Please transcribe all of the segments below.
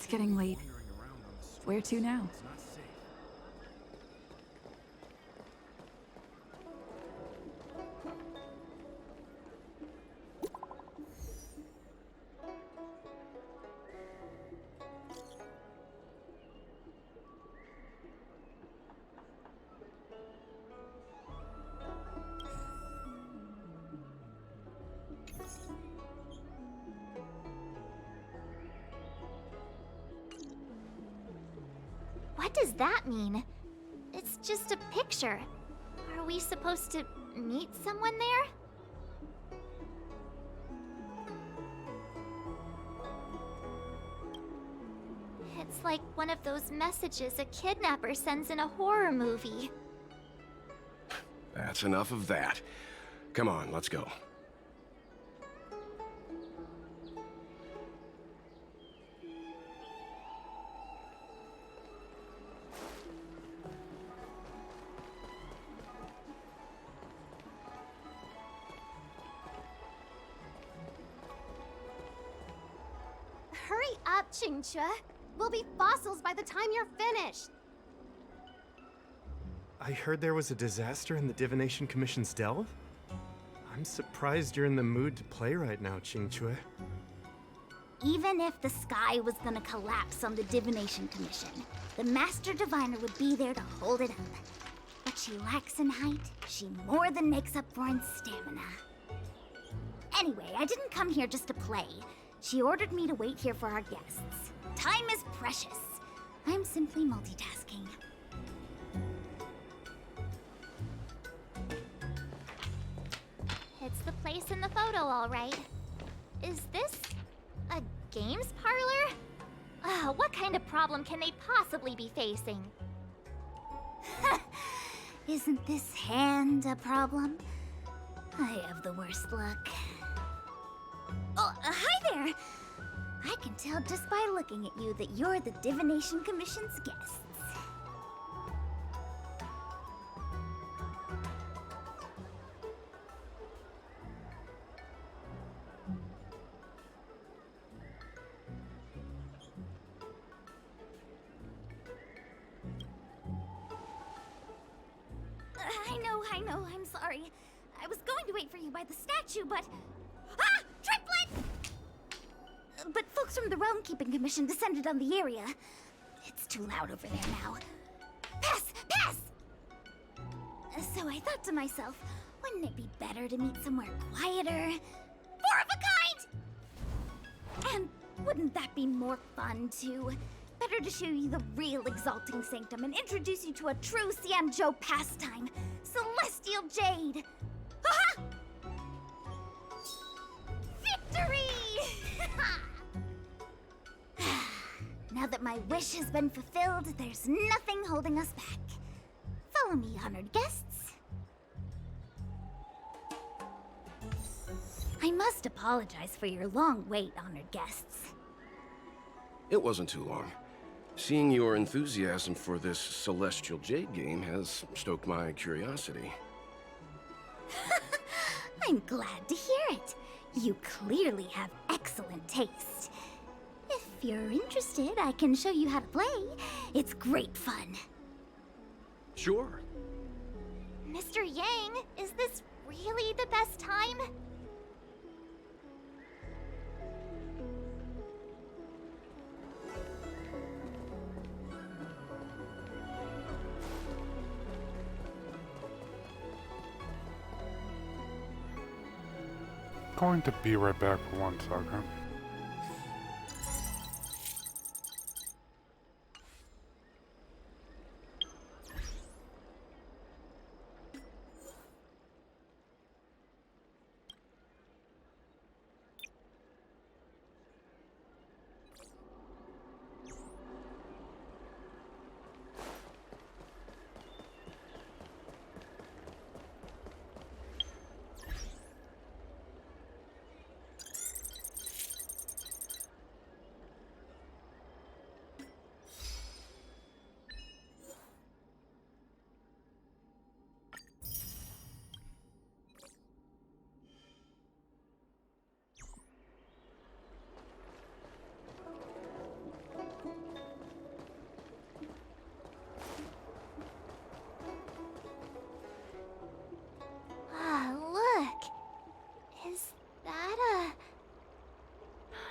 It's getting late. Where to now? What does that mean? It's just a picture. Are we supposed to meet someone there? It's like one of those messages a kidnapper sends in a horror movie. That's enough of that. Come on, let's go. Hurry up, Chingchua. We'll be fossils by the time you're finished. I heard there was a disaster in the Divination Commission's delve? I'm surprised you're in the mood to play right now, Chingchua. Even if the sky was gonna collapse on the Divination Commission, the Master Diviner would be there to hold it up. What she lacks in height, she more than makes up for in stamina. Anyway, I didn't come here just to play. She ordered me to wait here for our guests. Time is precious. I'm simply multitasking. It's the place in the photo, all right. Is this a games parlor? What kind of problem can they possibly be facing? Isn't this hand a problem? I have the worst luck. Oh, hi there! I can tell just by looking at you that you're the Divination Commission's guests. I know, I'm sorry. I was going to wait for you by the statue, but... Ah! Triplet! But folks from the Realm Keeping Commission descended on the area. It's too loud over there now. Pass! Pass! So I thought to myself, wouldn't it be better to meet somewhere quieter? Four of a kind! And wouldn't that be more fun, too? Better to show you the real Exalting Sanctum and introduce you to a true Xianzhou pastime, Celestial Jade! Haha! Victory! Now that my wish has been fulfilled, there's nothing holding us back. Follow me, honored guests. I must apologize for your long wait, honored guests. It wasn't too long. Seeing your enthusiasm for this Celestial Jade game has stoked my curiosity. I'm glad to hear it. You clearly have excellent taste. If you're interested, I can show you how to play. It's great fun. Sure. Mr. Yang, is this really the best time? Going to be right back for 1 second.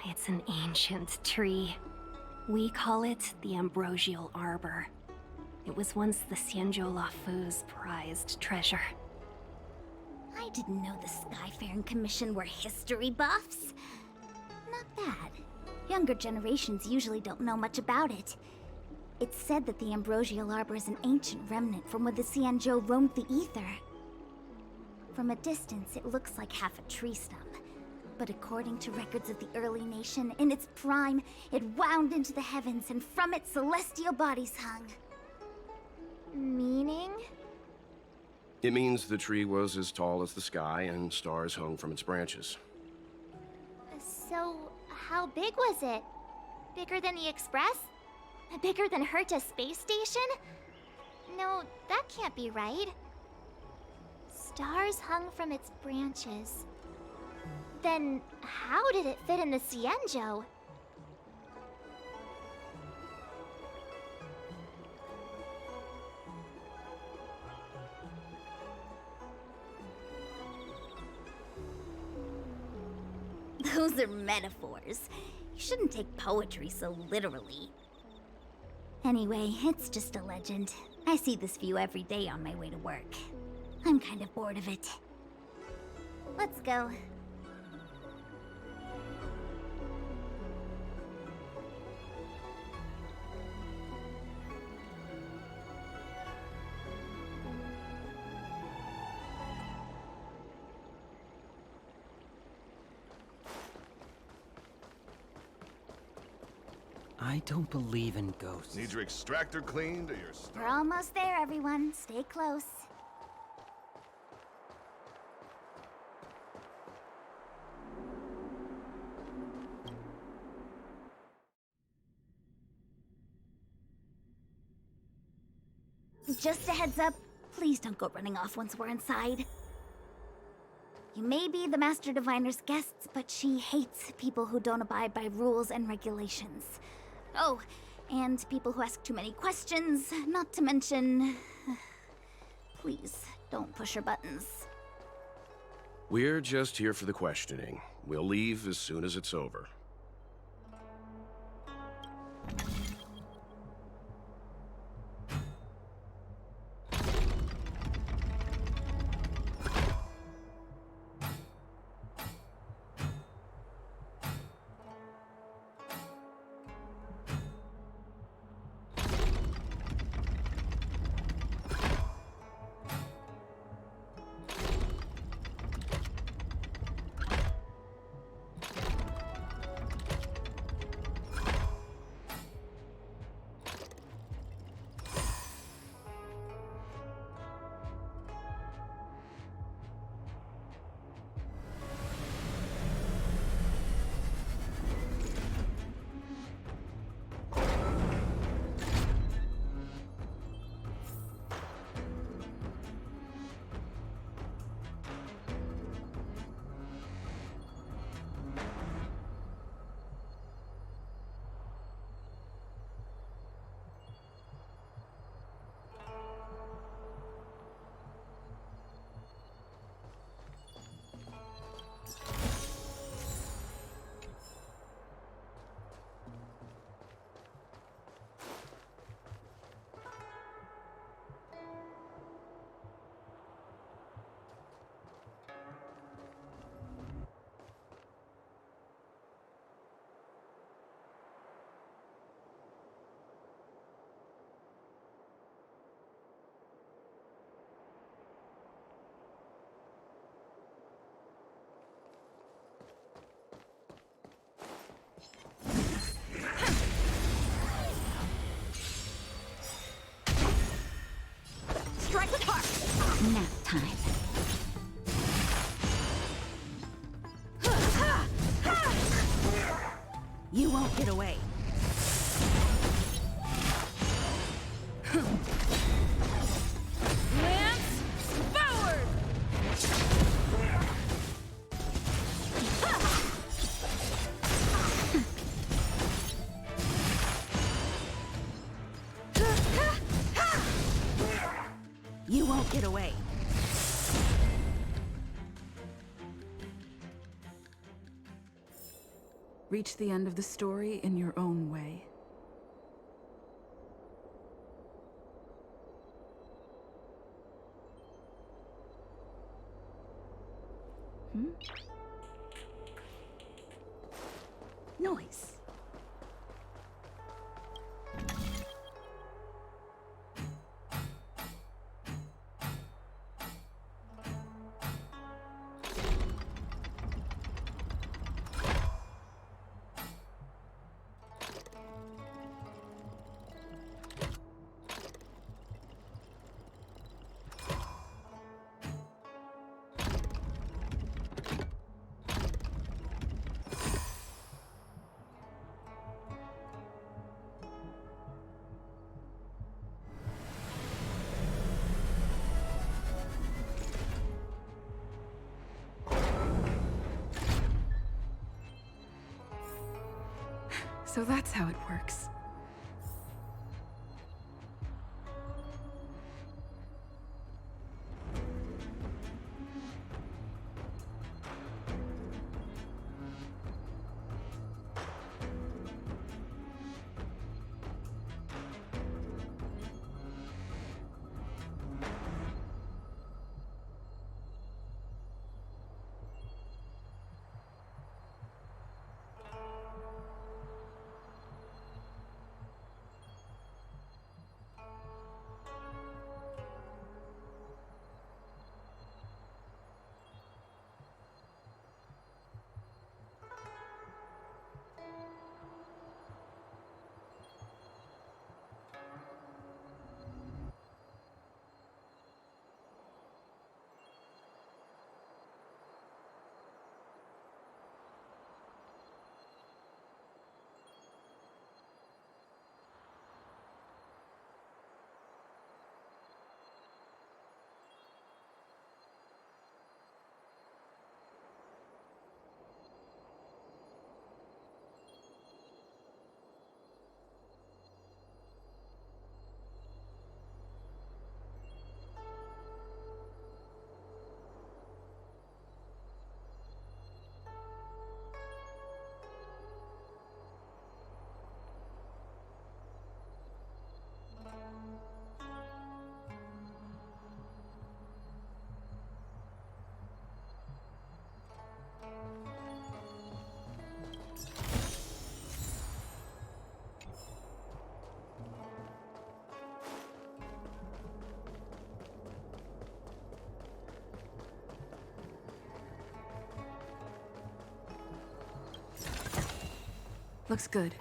It's an ancient tree. We call it the Ambrosial Arbor. It was once the Xianzhou Lafu's prized treasure. I didn't know the Skyfaring Commission were history buffs. Not bad. Younger generations usually don't know much about it. It's said that the Ambrosial Arbor is an ancient remnant from when the Xianzhou roamed the ether. From a distance, it looks like half a tree stump. But according to records of the early nation, in its prime, it wound into the heavens and from it celestial bodies hung. Meaning? It means the tree was as tall as the sky and stars hung from its branches. So, how big was it? Bigger than the Express? Bigger than Herta Space Station? No, that can't be right. Stars hung from its branches. Then, how did it fit in the Xianzhou? Those are metaphors. You shouldn't take poetry so literally. Anyway, it's just a legend. I see this view every day on my way to work. I'm kind of bored of it. Let's go. I don't believe in ghosts. Need your extractor cleaned or your We're almost there, everyone. Stay close. Just a heads up, please don't go running off once we're inside. You may be the Master Diviner's guests, but she hates people who don't abide by rules and regulations. Oh, and people who ask too many questions, not to mention... Please, don't push her buttons. We're just here for the questioning. We'll leave as soon as it's over. Strike with heart! Nap time. You won't get away. Lance forward! You won't get away. Reach the end of the story in your own way. Noise. So that's how it works. Looks good.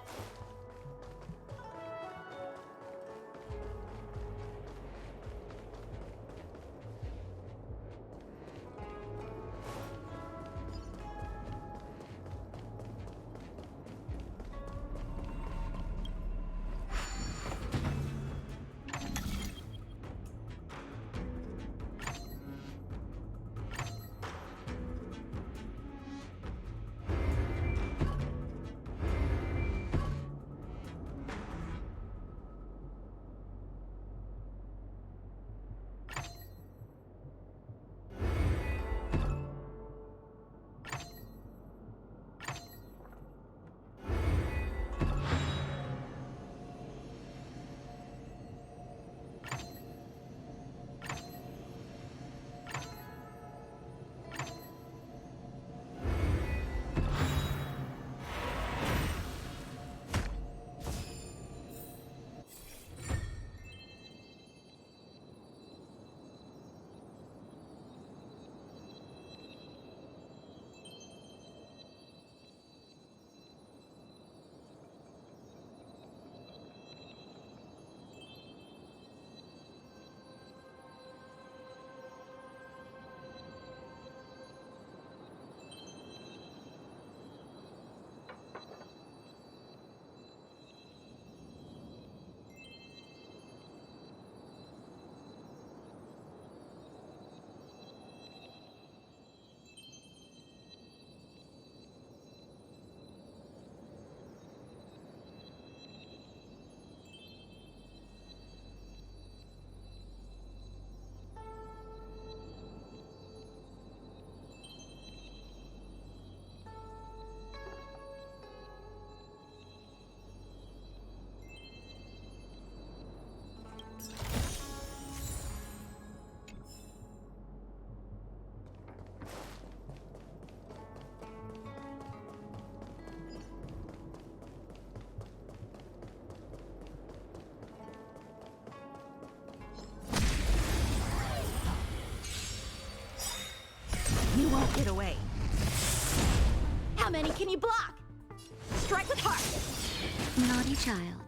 You won't get away. How many can you block? Strike with heart. Naughty child.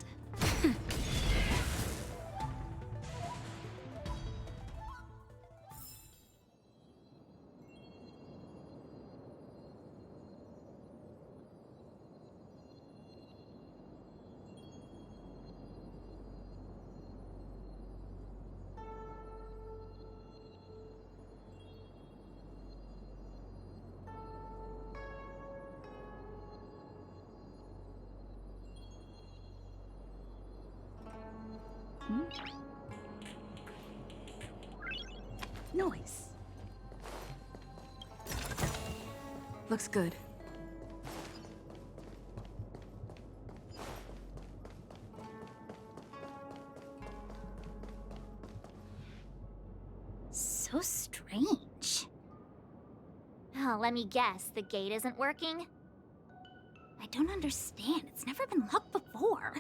Noise. Looks good. So strange. Oh, let me guess, the gate isn't working? I don't understand. It's never been locked before.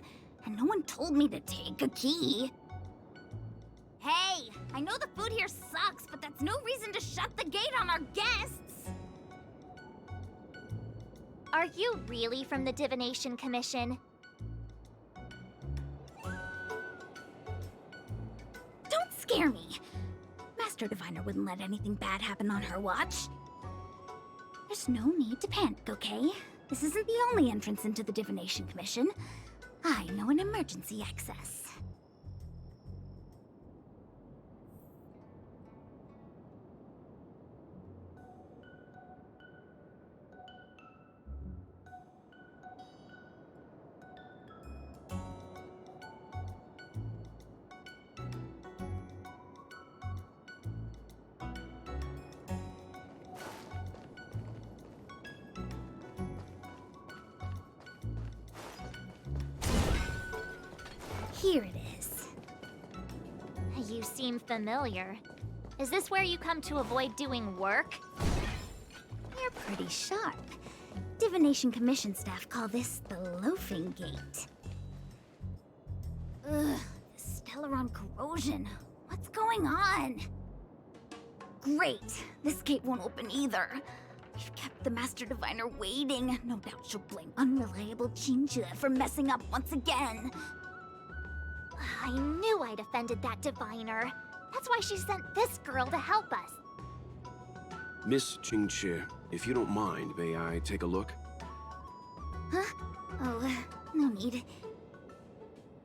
And no one told me to take a key. Hey, I know the food here sucks, but that's no reason to shut the gate on our guests. Are you really from the Divination Commission? Don't scare me. Master Diviner wouldn't let anything bad happen on her watch. There's no need to panic, okay? This isn't the only entrance into the Divination Commission. I know an emergency access. Here it is. You seem familiar. Is this where you come to avoid doing work? You're pretty sharp. Divination Commission staff call this the Loafing Gate. Ugh, this Stellaron corrosion. What's going on? Great. This gate won't open either. We've kept the Master Diviner waiting. No doubt she'll blame unreliable Chinchua for messing up once again. I knew I'd offended that diviner. That's why she sent this girl to help us. Miss Qingqi, if you don't mind, may I take a look? Huh? Oh, no need.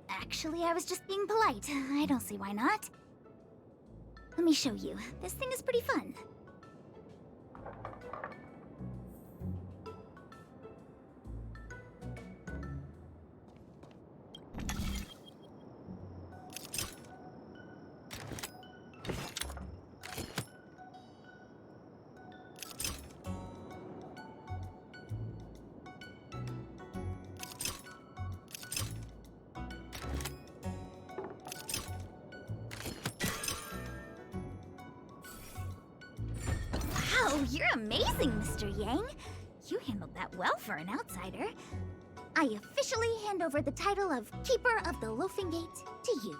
Actually, I was just being polite. I don't see why not. Let me show you. This thing is pretty fun. Wow, you're amazing, Mr. Yang. You handled that well for an outsider. I officially hand over the title of Keeper of the Loafing Gate to you.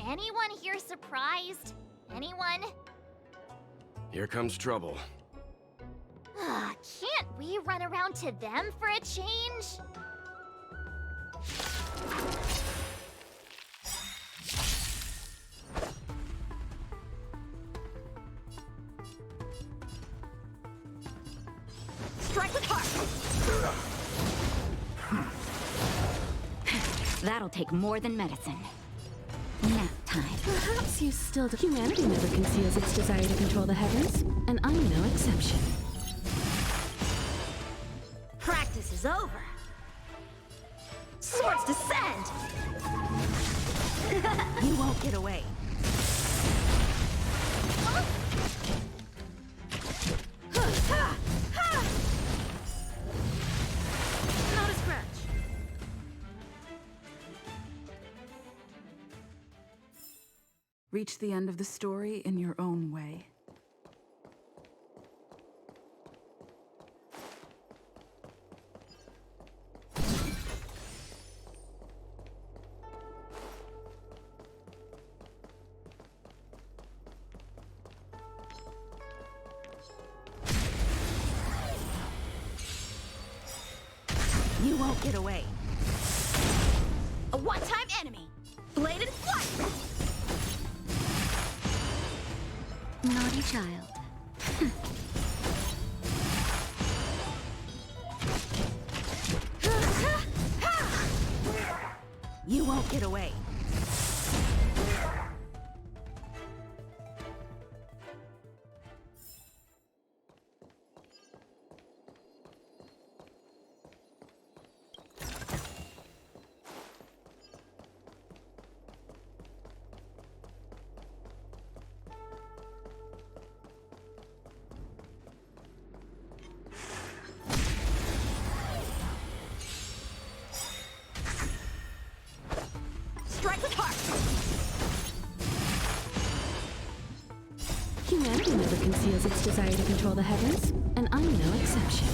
Anyone here surprised? Anyone? Here comes trouble. Can't we run around to them for a change? Strike with heart! That'll take more than medicine. Nap time. Perhaps you still do. Humanity never conceals its desire to control the heavens, and I'm no exception. Practice is over. Swords descend! You won't get away. Not a scratch. Reach the end of the story in your own way. You won't get away. A one-time enemy. Bladed flight. Naughty child. You won't get away. Strike with heart. Humanity never conceals its desire to control the heavens, and I'm no exception.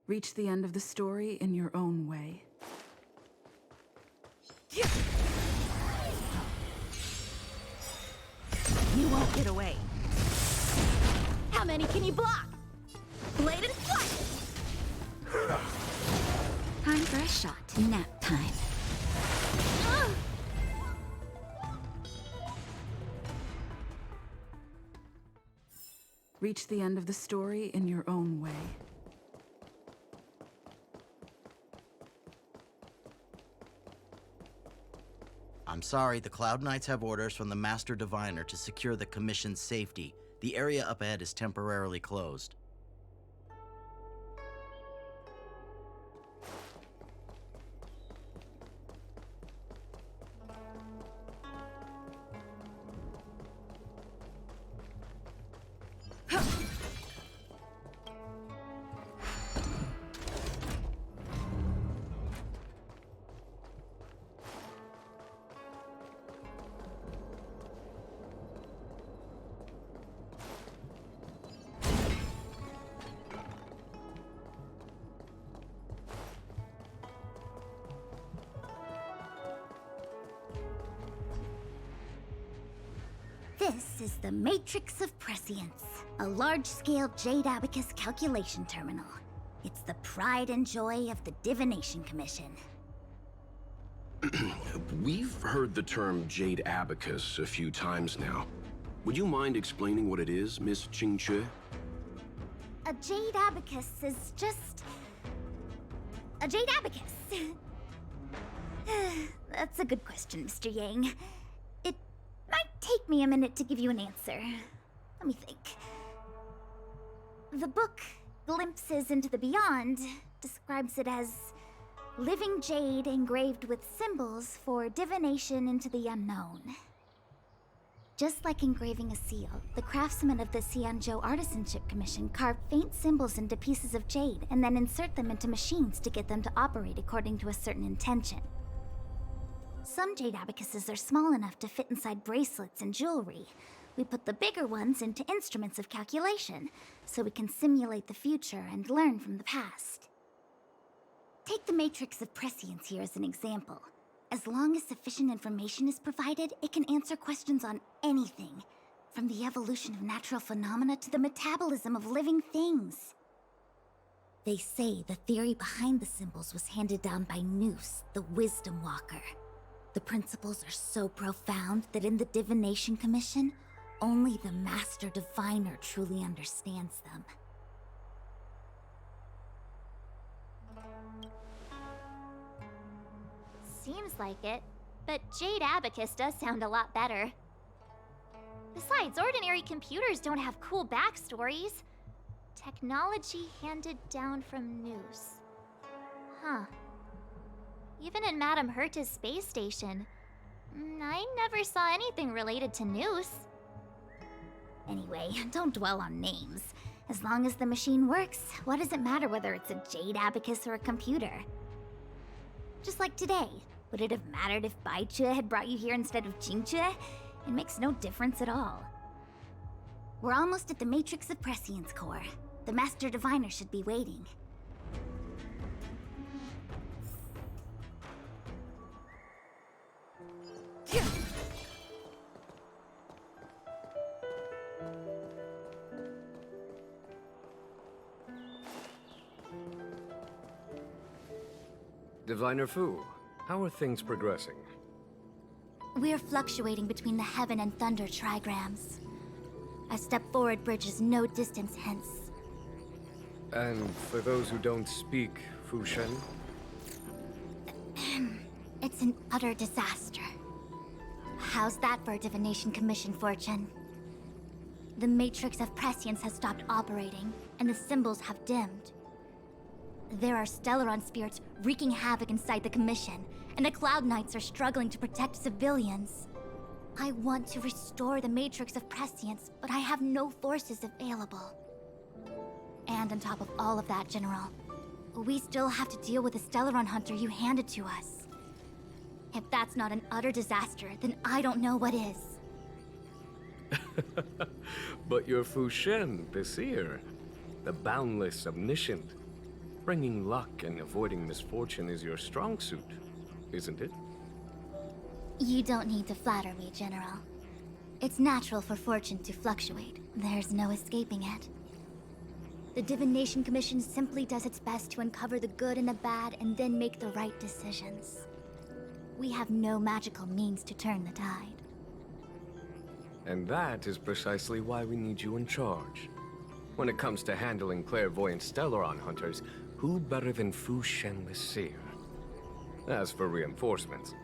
Reach the end of the story in your own way. You won't get away. How many can you block? Bladed flight. Time for a shot. Nap time. Reach the end of the story in your own way. I'm sorry, the Cloud Knights have orders from the Master Diviner to secure the Commission's safety. The area up ahead is temporarily closed. This is the Matrix of Prescience, a large-scale Jade Abacus calculation terminal. It's the pride and joy of the Divination Commission. We've heard the term Jade Abacus a few times now. Would you mind explaining what it is, Miss Qingque? A Jade Abacus is just... a Jade Abacus. That's a good question, Mr. Yang. It might take me a minute to give you an answer. Let me think. The book, Glimpses into the Beyond, describes it as living jade engraved with symbols for divination into the unknown. Just like engraving a seal, the craftsmen of the Xianzhou Artisanship Commission carve faint symbols into pieces of jade and then insert them into machines to get them to operate according to a certain intention. Some jade abacuses are small enough to fit inside bracelets and jewelry. We put the bigger ones into instruments of calculation, so we can simulate the future and learn from the past. Take the Matrix of Prescience here as an example. As long as sufficient information is provided, it can answer questions on anything, from the evolution of natural phenomena to the metabolism of living things. They say the theory behind the symbols was handed down by Noose, the Wisdom Walker. The principles are so profound that in the Divination Commission, only the Master Diviner truly understands them. Seems like it, but Jade Abacus does sound a lot better. Besides, ordinary computers don't have cool backstories. Technology handed down from Noose. Huh. Even in Madame Herta's space station, I never saw anything related to Noose. Anyway, don't dwell on names. As long as the machine works, what does it matter whether it's a Jade Abacus or a computer? Just like today, would it have mattered if Baichue had brought you here instead of Qingque? It makes no difference at all. We're almost at the Matrix of Prescience core. The Master Diviner should be waiting. Diviner Fu, how are things progressing? We're fluctuating between the Heaven and Thunder trigrams. A step forward bridges no distance hence. And for those who don't speak Fu Shen? It's an utter disaster. How's that for a Divination Commission fortune? The Matrix of Prescience has stopped operating, and the symbols have dimmed. There are Stellaron spirits wreaking havoc inside the Commission, and the Cloud Knights are struggling to protect civilians. I want to restore the Matrix of Prescience, but I have no forces available. And on top of all of that, General, we still have to deal with the Stellaron Hunter you handed to us. If that's not an utter disaster, then I don't know what is. But you're Fu Shen, the seer. The boundless, omniscient. Bringing luck and avoiding misfortune is your strong suit, isn't it? You don't need to flatter me, General. It's natural for fortune to fluctuate. There's no escaping it. The Divination Commission simply does its best to uncover the good and the bad and then make the right decisions. We have no magical means to turn the tide. And that is precisely why we need you in charge. When it comes to handling clairvoyant Stellaron hunters, who better than Fu Shen the Seer? As for reinforcements,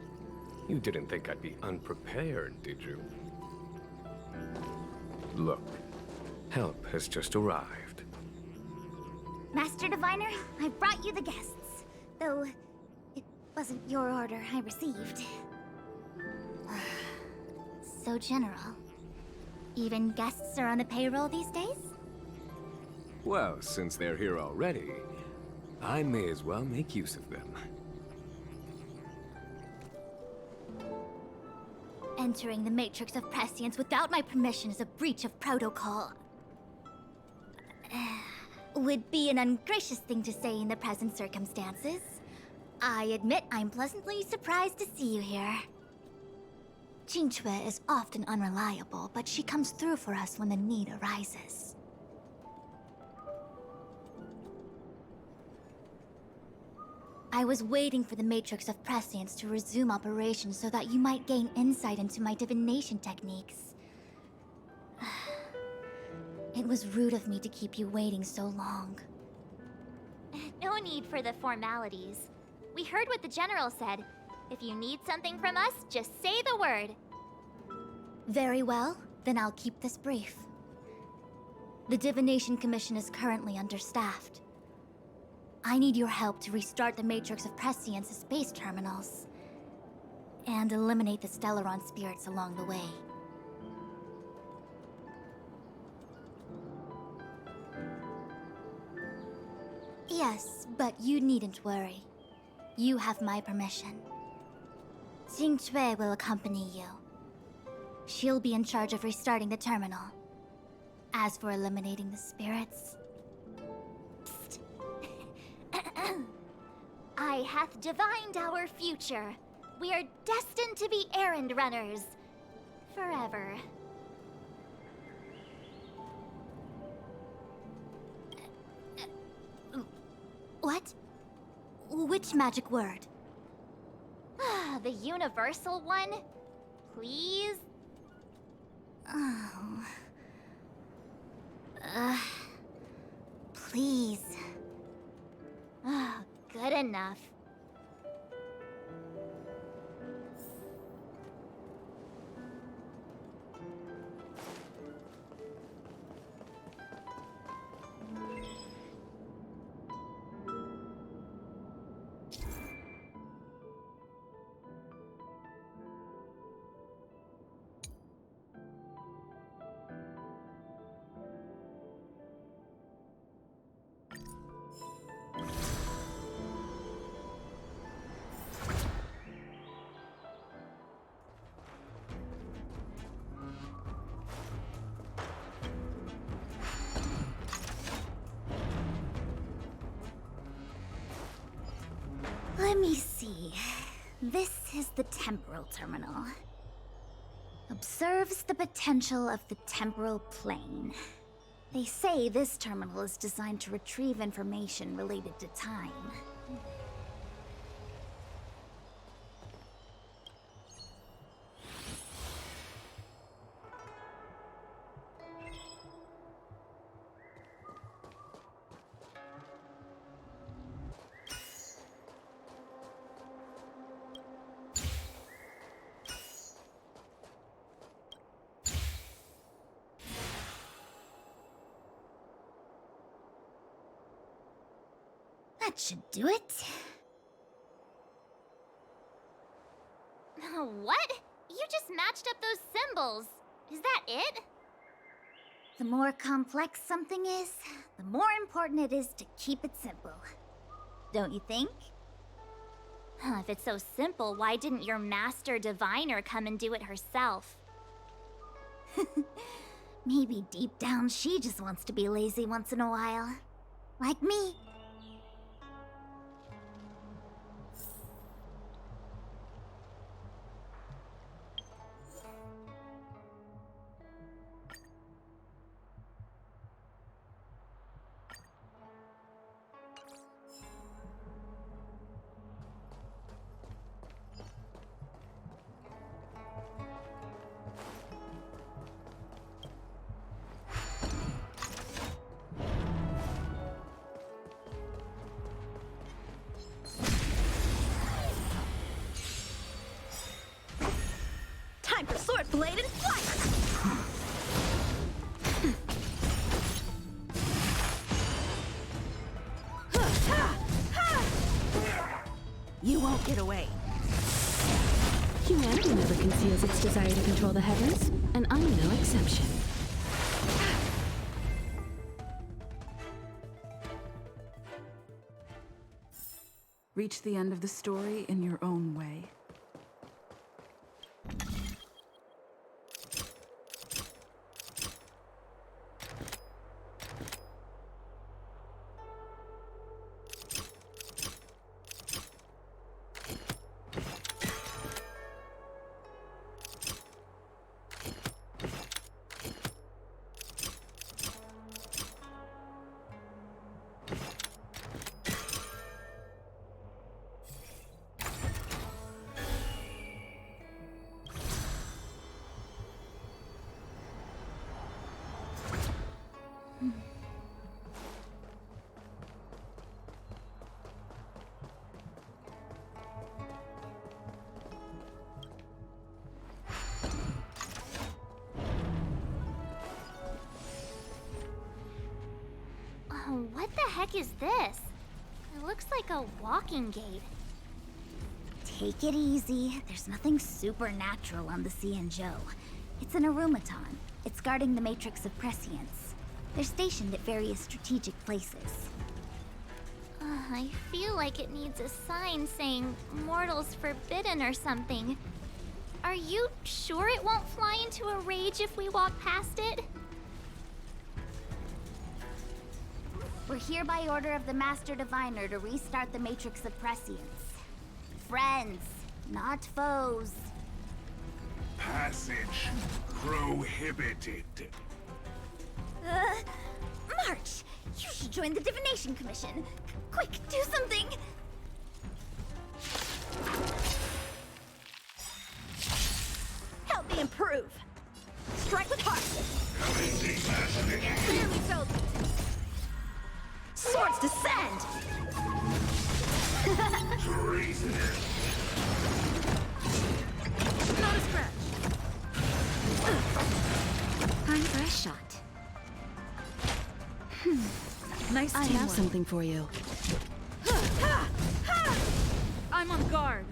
you didn't think I'd be unprepared, did you? Look, help has just arrived. Master Diviner, I brought you the guests. Though, it wasn't your order I received. So, General, even guests are on the payroll these days? Well, since they're here already, I may as well make use of them. Entering the Matrix of Prescience without my permission is a breach of protocol. Would be an ungracious thing to say in the present circumstances. I admit I'm pleasantly surprised to see you here. Qingque is often unreliable, but she comes through for us when the need arises. I was waiting for the Matrix of Prescience to resume operations so that you might gain insight into my divination techniques. It was rude of me to keep you waiting so long. No need for the formalities. We heard what the General said. If you need something from us, just say the word. Very well, then I'll keep this brief. The Divination Commission is currently understaffed. I need your help to restart the Matrix of Prescience's space terminals, and eliminate the Stellaron spirits along the way. Yes, but you needn't worry. You have my permission. Qingque will accompany you. She'll be in charge of restarting the terminal. As for eliminating the spirits... Psst. I hath divined our future. We are destined to be errand runners. Forever. What? Which magic word? The universal one? Please? Oh. Please. Good enough. Let me see. This is the temporal terminal. Observes the potential of the temporal plane. They say this terminal is designed to retrieve information related to time. That should do it. What? You just matched up those symbols. Is that it? The more complex something is, the more important it is to keep it simple. Don't you think? If it's so simple, why didn't your master diviner come and do it herself? Maybe deep down she just wants to be lazy once in a while. Like me. Time for sword blade and flight! You won't get away. Humanity never conceals its desire to control the heavens, and I'm no exception. Reach the end of the story in your own way. What the heck is this? It looks like a walking gate. Take it easy. There's nothing supernatural on the Cianzhou. It's an arumaton. It's guarding the matrix of prescience. They're stationed at various strategic places. I feel like it needs a sign saying mortals forbidden or something. Are you sure it won't fly into a rage if we walk past it? We're here by order of the Master Diviner to restart the Matrix of Prescience. Friends, not foes. Passage prohibited. March! You should join the Divination Commission. Quick, do something! Help me improve! Strike with heart! Clearly felt it! Swords descend! Not a scratch. Time for a shot. Nice I teamwork. have something for you. I'm on guard.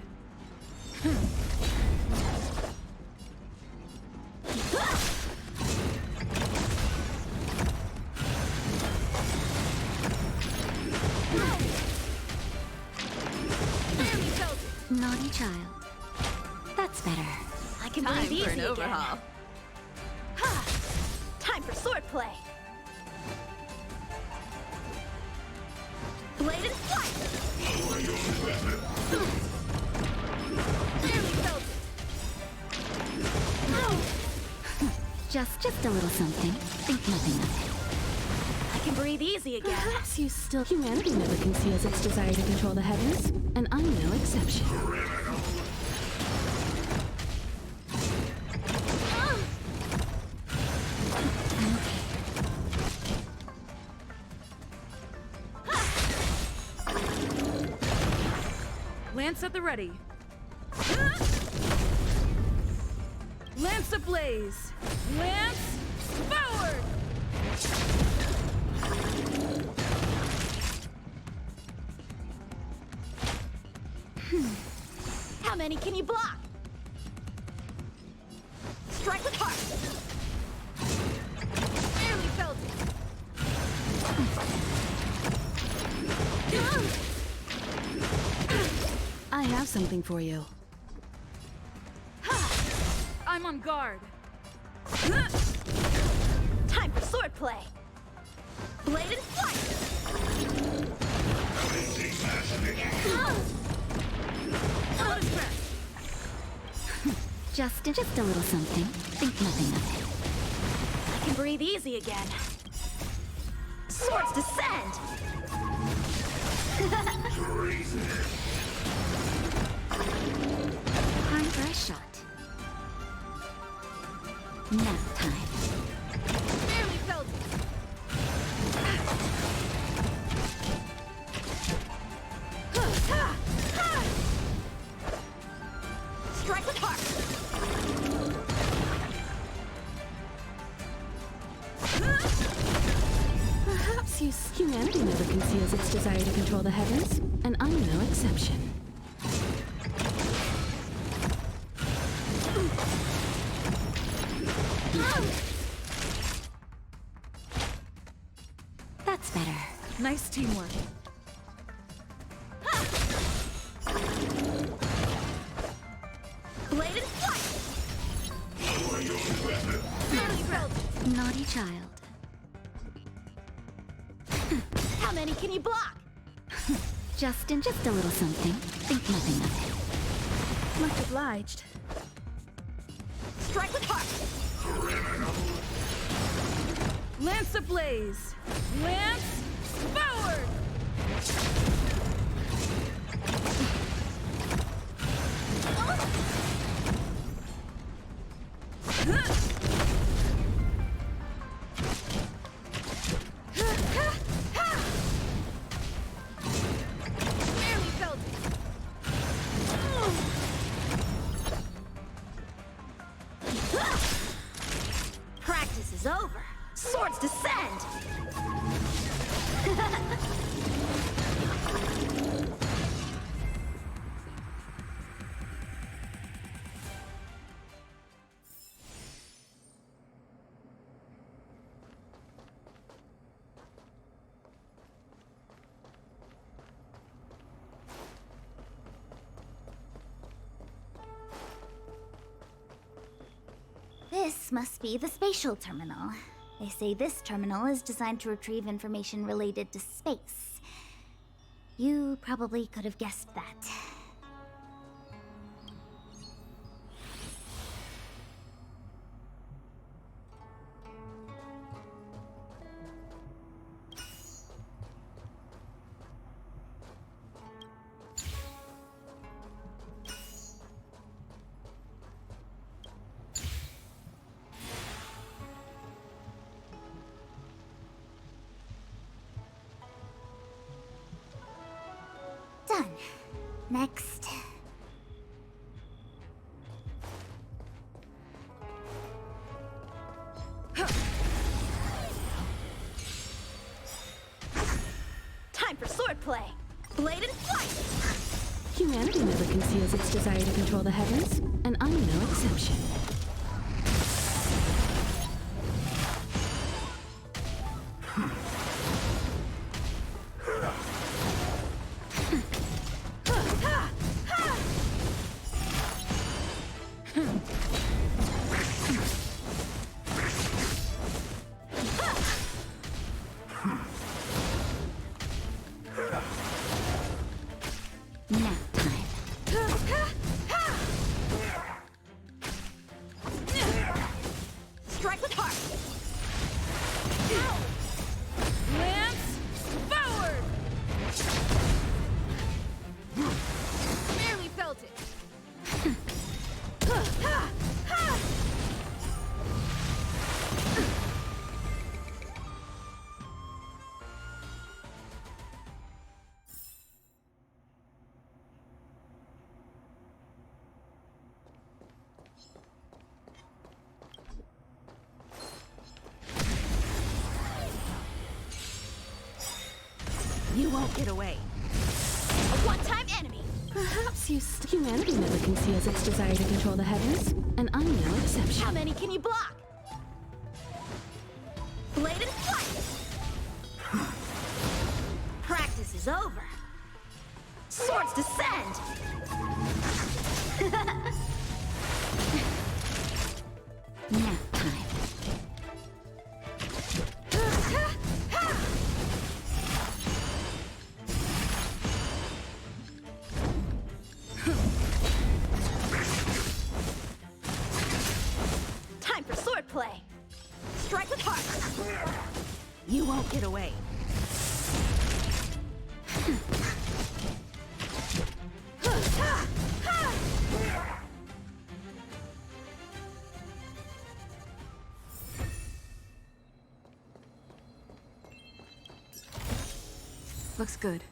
Naughty child. That's better. I can Time breathe for easy an overhaul. again. Ha! Time for swordplay. Blade and flight. Barely felt it. Just a little something. Think nothing of it. I can breathe easy again. Perhaps you still... Humanity never conceals its desire to control the heavens, and I'm no exception. Lance at the ready. Lance ablaze. Lance forward. many can you block? Strike with heart. Barely felt I have something for you. I'm on guard. Time for swordplay. Blade and flight. Just a little something. Think nothing of it. I can breathe easy again. Swords descend. Time for a shot. Nap time. Barely felt it. Strike with heart. Perhaps humanity never conceals its desire to control the heavens, and I'm no exception. That's better. Nice teamwork. Blade and flight. Barely felt it. Naughty child. How many can you block? Just a little something. Think nothing of it. Much obliged. Strike with heart. Lance ablaze. Lance forward. Barely felt it. Practice is over. Swords descend. This must be the spatial terminal. They say this terminal is designed to retrieve information related to space. You probably could have guessed that. Done. Next. Time for swordplay. Blade and flight. Humanity never conceals its desire to control the heavens, and I'm no exception. Nap time. Strike with heart. Lance forward. Barely felt it. You won't get away. A one-time enemy. Perhaps humanity never conceals its desire to control the heavens, and I'm no exception. How many can you block? Blade and flight! Practice is over. Swords descend! Nap time. Time for swordplay. Strike with heart. You won't get away. Looks good.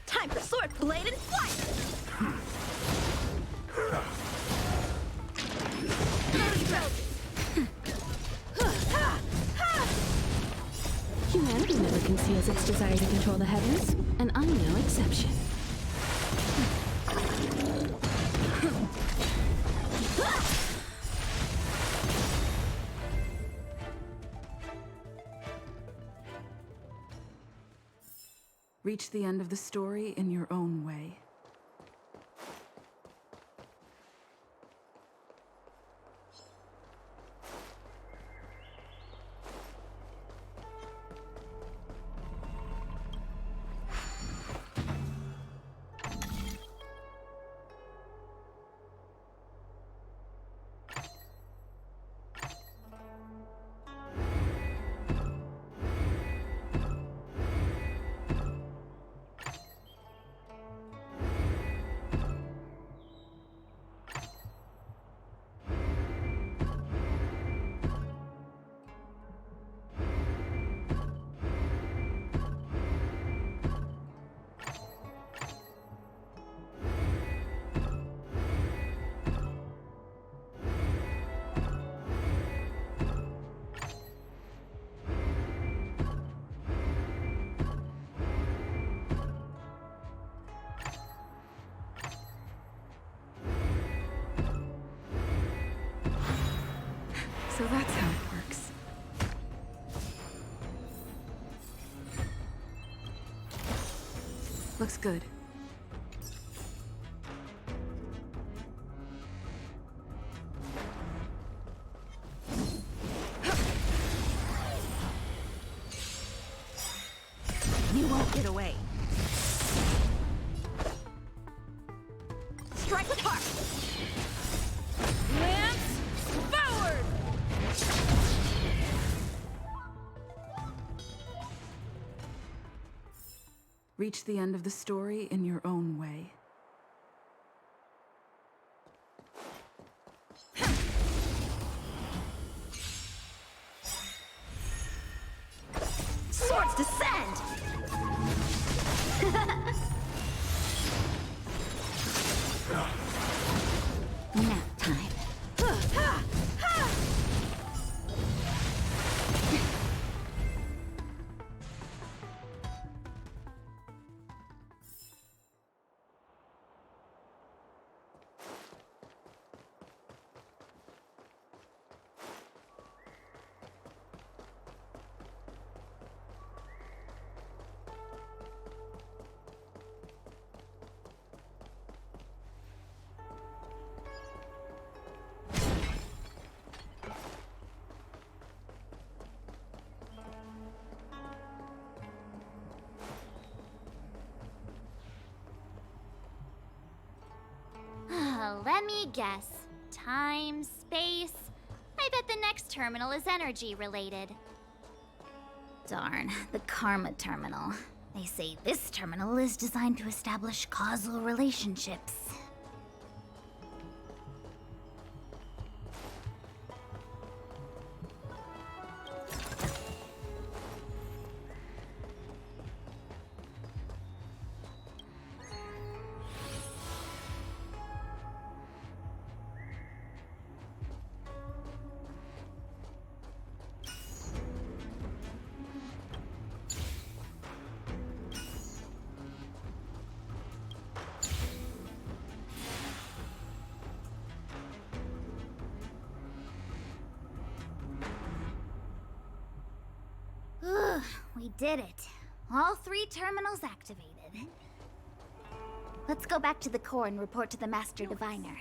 Time for sword blade and flight! Humanity never conceals its desire to control the heavens, and I'm no exception. Reach the end of the story in your own way. So that's how it works. Looks good. You won't get away. Strike with heart! Lance forward! Reach the end of the story in your own way. Swords descend! Nap time. Let me guess. Time, space. I bet the next terminal is energy related. Darn, the Karma Terminal. They say this terminal is designed to establish causal relationships. We did it. All 3 terminals activated. Let's go back to the core and report to the Master Diviner.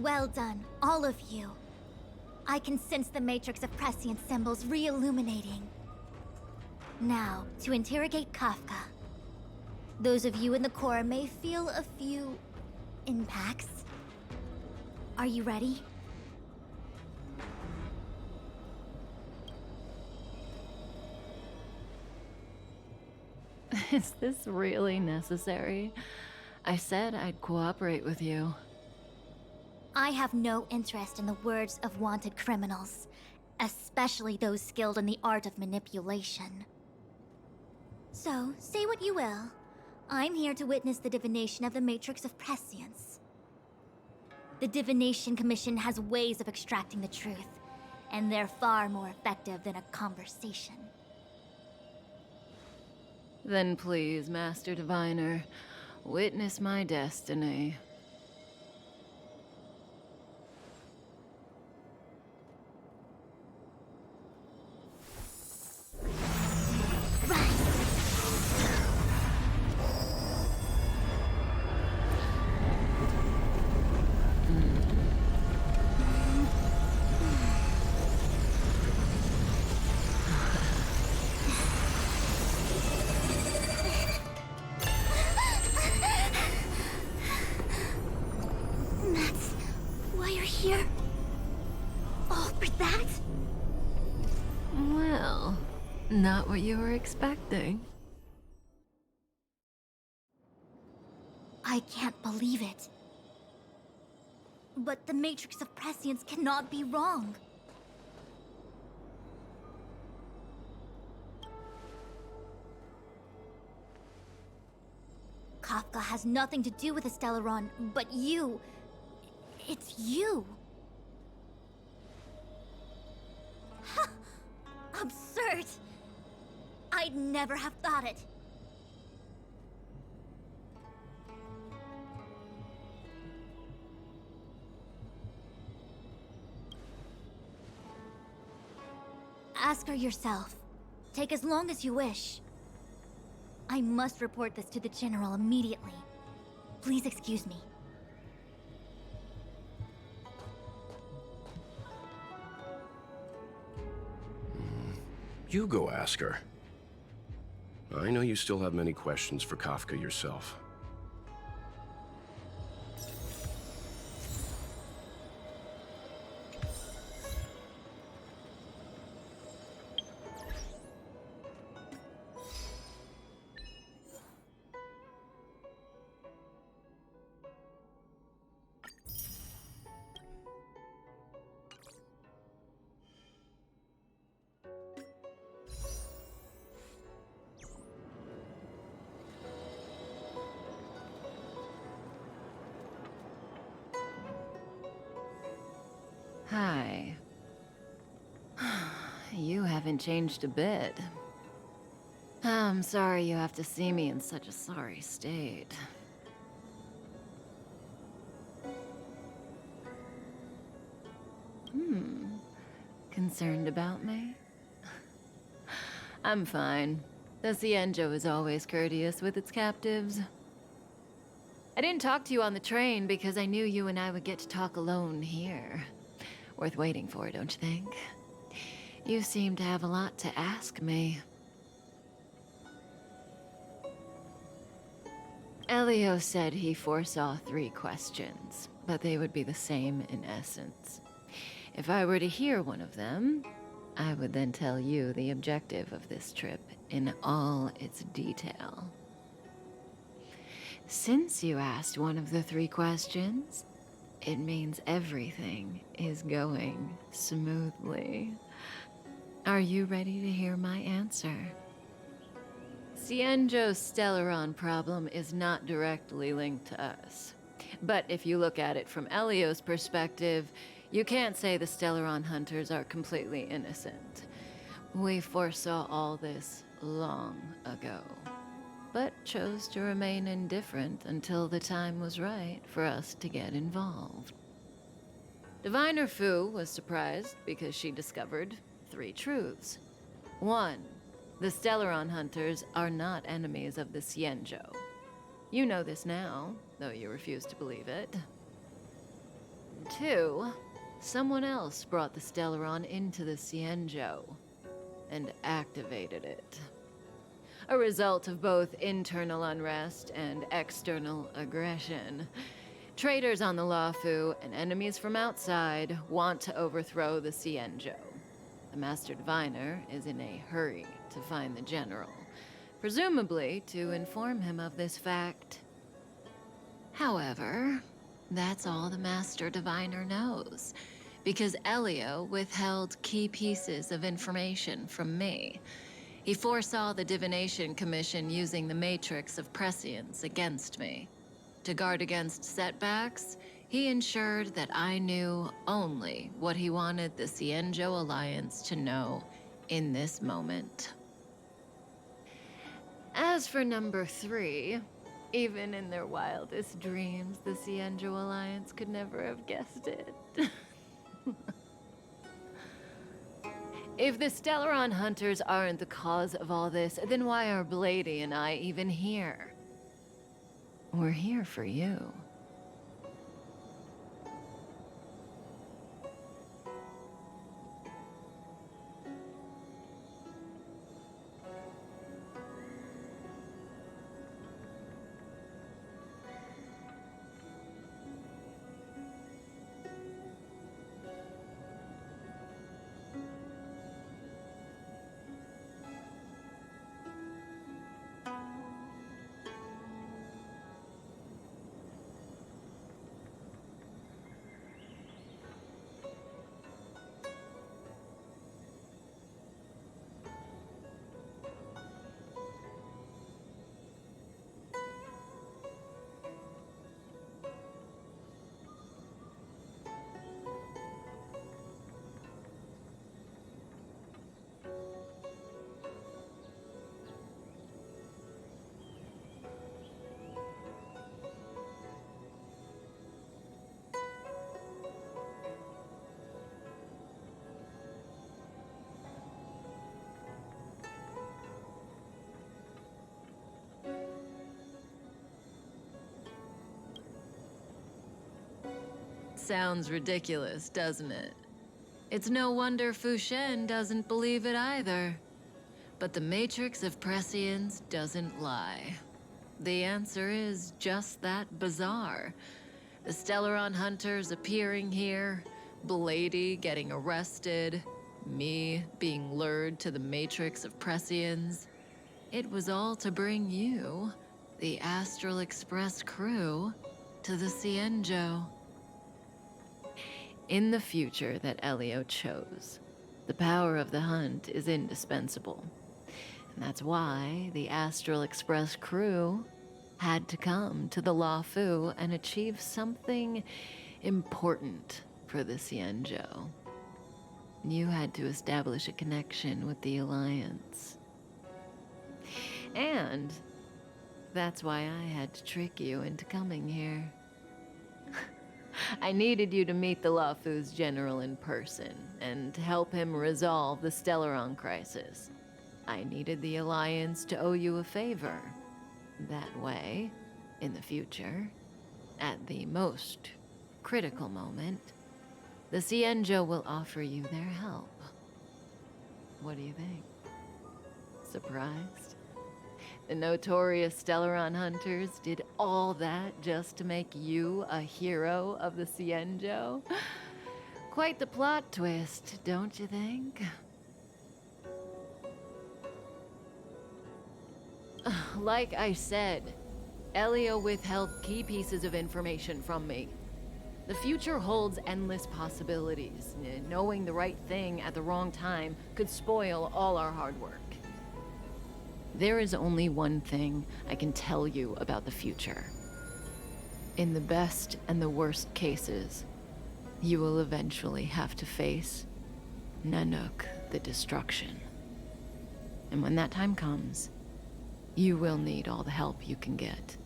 Well done, all of you. I can sense the matrix of prescient symbols re-illuminating. Now, to interrogate Kafka. Those of you in the core may feel a few impacts. Are you ready? Is this really necessary? I said I'd cooperate with you. I have no interest in the words of wanted criminals, especially those skilled in the art of manipulation. So, say what you will. I'm here to witness the divination of the Matrix of Prescience. The Divination Commission has ways of extracting the truth, and they're far more effective than a conversation. Then please, Master Diviner, witness my destiny. That's why you're here? All for that? Well, not what you were expecting. I can't believe it. But the Matrix of Prescience cannot be wrong. Kafka has nothing to do with the Stellaron, but you... It's you. Ha! Absurd. I'd never have thought it. Ask her yourself. Take as long as you wish. I must report this to the General immediately. Please excuse me. You go ask her. I know you still have many questions for Kafka yourself. Hi. You haven't changed a bit. I'm sorry you have to see me in such a sorry state. Concerned about me? I'm fine. The Cienjo is always courteous with its captives. I didn't talk to you on the train because I knew you and I would get to talk alone here. Worth waiting for, don't you think? You seem to have a lot to ask me. Elio said he foresaw 3 questions, but they would be the same in essence. If I were to hear one of them, I would then tell you the objective of this trip in all its detail. Since you asked one of the 3 questions, it means everything is going smoothly. Are you ready to hear my answer? Cienjo's Stellaron problem is not directly linked to us. But if you look at it from Elio's perspective, you can't say the Stellaron hunters are completely innocent. We foresaw all this long ago, but chose to remain indifferent until the time was right for us to get involved. Diviner Fu was surprised because she discovered 3 truths. 1, the Stellaron hunters are not enemies of the Cienjo. You know this now, though you refuse to believe it. 2, someone else brought the Stellaron into the Cienjo and activated it. A result of both internal unrest and external aggression. Traitors on the Luofu and enemies from outside want to overthrow the Cienjo. The Master Diviner is in a hurry to find the General, presumably to inform him of this fact. However, that's all the Master Diviner knows, because Elio withheld key pieces of information from me. He foresaw the Divination Commission using the Matrix of Prescience against me. To guard against setbacks, he ensured that I knew only what he wanted the Cienjo Alliance to know in this moment. As for number 3, even in their wildest dreams, the Cienjo Alliance could never have guessed it. If the Stellaron Hunters aren't the cause of all this, then why are Blady and I even here? We're here for you. Sounds ridiculous, doesn't it? It's no wonder Fu Shen doesn't believe it either. But the Matrix of Prescience doesn't lie. The answer is just that bizarre. The Stellaron Hunters appearing here, Blady getting arrested, me being lured to the Matrix of Prescience. It was all to bring you, the Astral Express crew, to the Cienjo. In the future that Elio chose, the power of the hunt is indispensable. And that's why the Astral Express crew had to come to the Luofu and achieve something important for the Cienjo. You had to establish a connection with the Alliance. And that's why I had to trick you into coming here. I needed you to meet the Luofu's general in person and help him resolve the Stellaron crisis. I needed the Alliance to owe you a favor. That way, in the future, at the most critical moment, the Cienjo will offer you their help. What do you think? Surprised? The notorious Stellaron Hunters did all that just to make you a hero of the Cienjo? Quite the plot twist, don't you think? Like I said, Elio withheld key pieces of information from me. The future holds endless possibilities. Knowing the right thing at the wrong time could spoil all our hard work. There is only one thing I can tell you about the future. In the best and the worst cases, you will eventually have to face Nanook the Destruction. And when that time comes, you will need all the help you can get.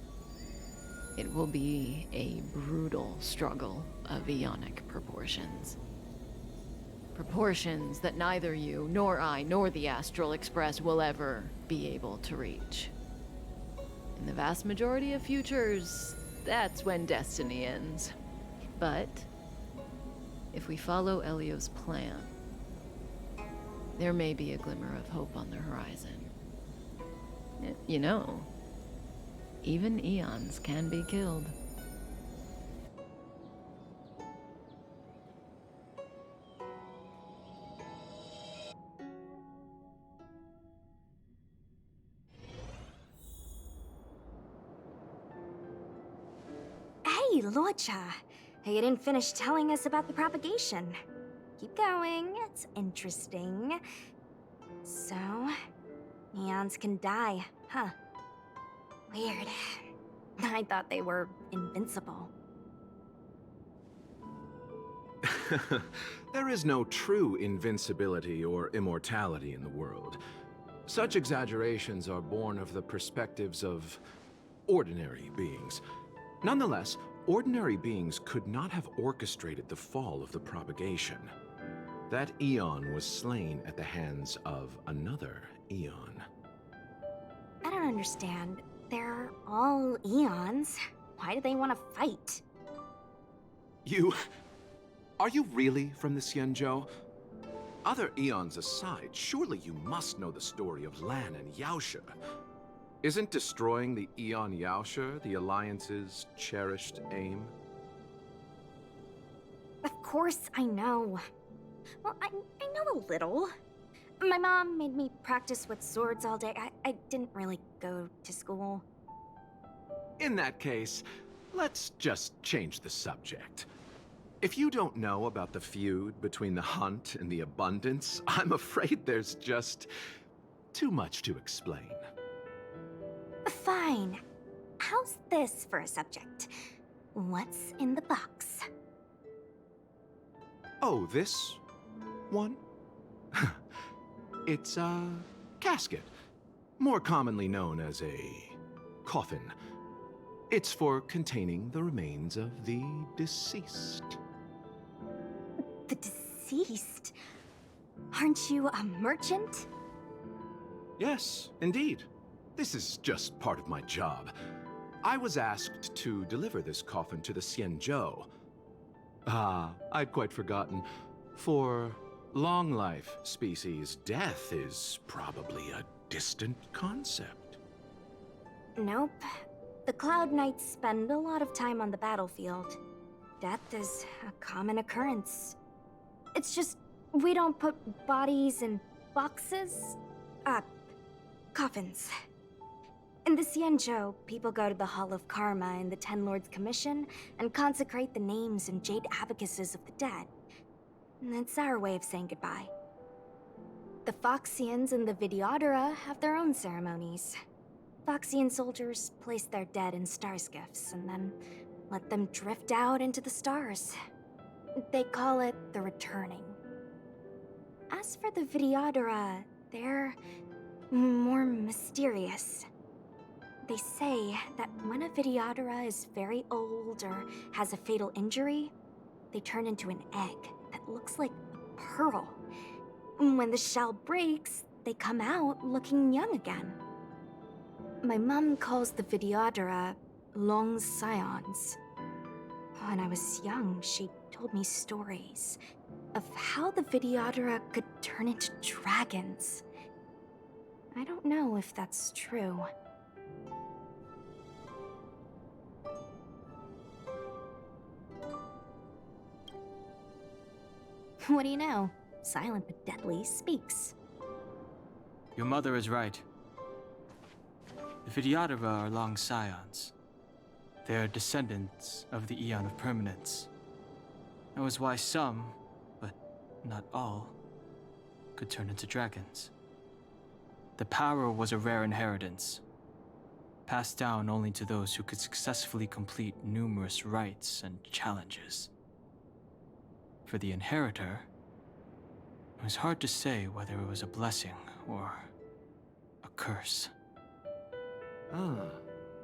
It will be a brutal struggle of Ionic proportions. Proportions that neither you, nor I, nor the Astral Express will ever be able to reach. In the vast majority of futures, that's when destiny ends. But If we follow Elio's plan, there may be a glimmer of hope on the horizon. You know, even eons can be killed. Hey, Lorcha. You didn't finish telling us about the propagation. Keep going, it's interesting. So, eons can die, huh? Weird. I thought they were invincible. There is no true invincibility or immortality in the world. Such exaggerations are born of the perspectives of ordinary beings. Nonetheless, ordinary beings could not have orchestrated the fall of the propagation. That eon was slain at the hands of another eon. I don't understand. They're all eons. Why do they want to fight? Are you really from the Xianzhou? Other eons aside, surely you must know the story of Lan and Yaoshe. Isn't destroying the Eon Yaoshe the Alliance's cherished aim? Of course I know. Well, I know a little. My mom made me practice with swords all day. I didn't really go to school. In that case, let's just change the subject. If you don't know about the feud between the Hunt and the Abundance, I'm afraid there's just too much to explain. Fine. How's this for a subject? What's in the box? Oh, this one? It's a casket, more commonly known as a coffin. It's for containing the remains of the deceased. The deceased? Aren't you a merchant? Yes, indeed. This is just part of my job. I was asked to deliver this coffin to the Xianzhou. I'd quite forgotten. For long life species, death is probably a distant concept. Nope. The Cloud Knights spend a lot of time on the battlefield. Death is a common occurrence. It's just, we don't put bodies in boxes? Coffins. In the Xianzhou, people go to the Hall of Karma in the Ten Lords Commission and consecrate the names and jade abacuses of the dead. It's our way of saying goodbye. The Foxians and the Videodora have their own ceremonies. Foxian soldiers place their dead in star skiffs and then let them drift out into the stars. They call it the returning. As for the Videodora, they're more mysterious. They say that when a Videodora is very old or has a fatal injury, they turn into an egg that looks like a pearl. When the shell breaks, they come out looking young again. My mom calls the Videodora long scions. When I was young, she told me stories of how the Videodora could turn into dragons. I don't know if that's true. What do you know? Silent but deadly speaks. Your mother is right. The Videodora are long scions. They are descendants of the Eon of Permanence. That was why some, but not all, could turn into dragons. The power was a rare inheritance, passed down only to those who could successfully complete numerous rites and challenges. For the inheritor, it was hard to say whether it was a blessing or a curse.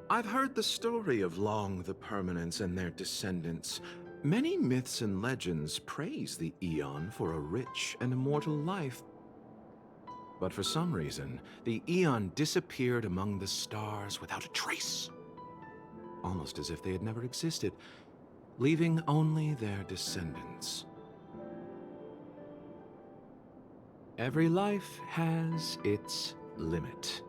I've heard the story of Long the Permanence and their descendants. Many myths and legends praise the Eon for a rich and immortal life. But for some reason, the Eon disappeared among the stars without a trace. Almost as if they had never existed, leaving only their descendants. Every life has its limit.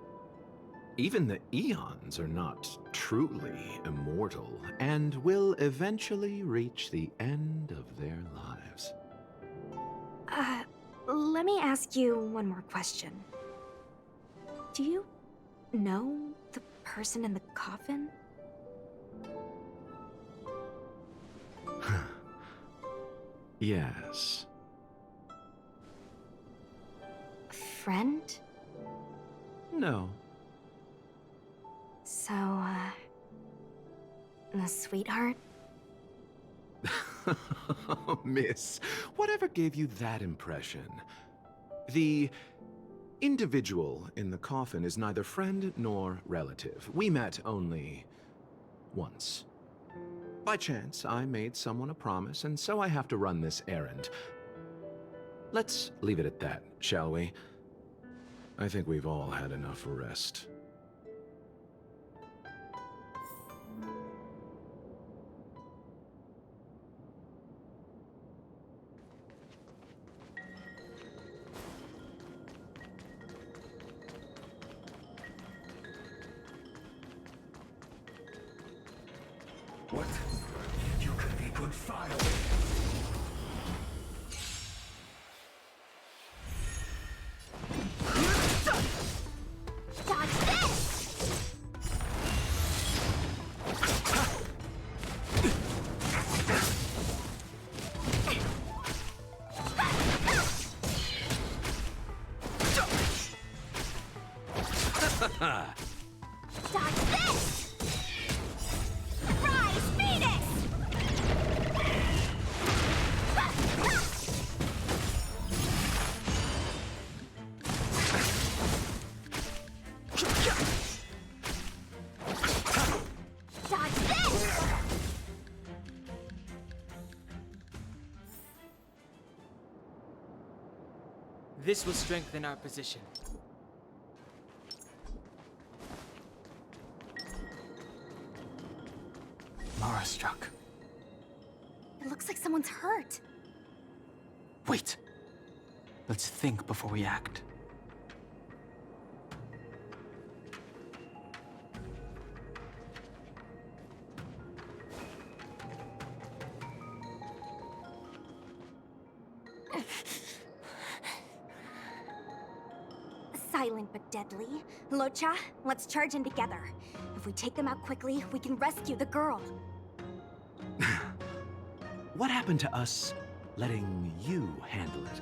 Even the eons are not truly immortal and will eventually reach the end of their lives. Let me ask you one more question. Do you know the person in the coffin? Yes. Friend? No. So, a sweetheart? Miss, whatever gave you that impression? The individual in the coffin is neither friend nor relative. We met only once. By chance, I made someone a promise, and so I have to run this errand. Let's leave it at that, shall we? I think we've all had enough rest. What? You could be good fire. Dodge this! Dodge this! Rise, Phoenix! Dodge this! This will strengthen our position. Mara struck. It looks like someone's hurt. Wait. Let's think before we act. Silent but deadly. Locha, let's charge in together. If we take them out quickly, we can rescue the girl. What happened to us letting you handle it?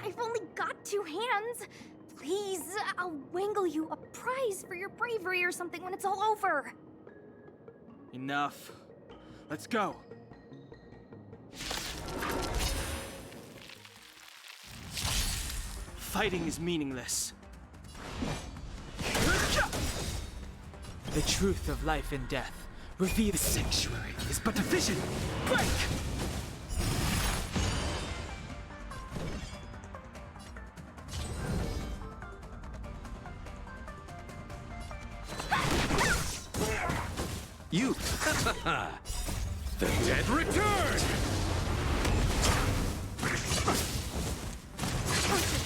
I've only got 2 hands. Please, I'll wangle you a prize for your bravery or something when it's all over. Enough. Let's go. Fighting is meaningless. The truth of life and death. Reveal the sanctuary is but a vision. Break! You! The dead return!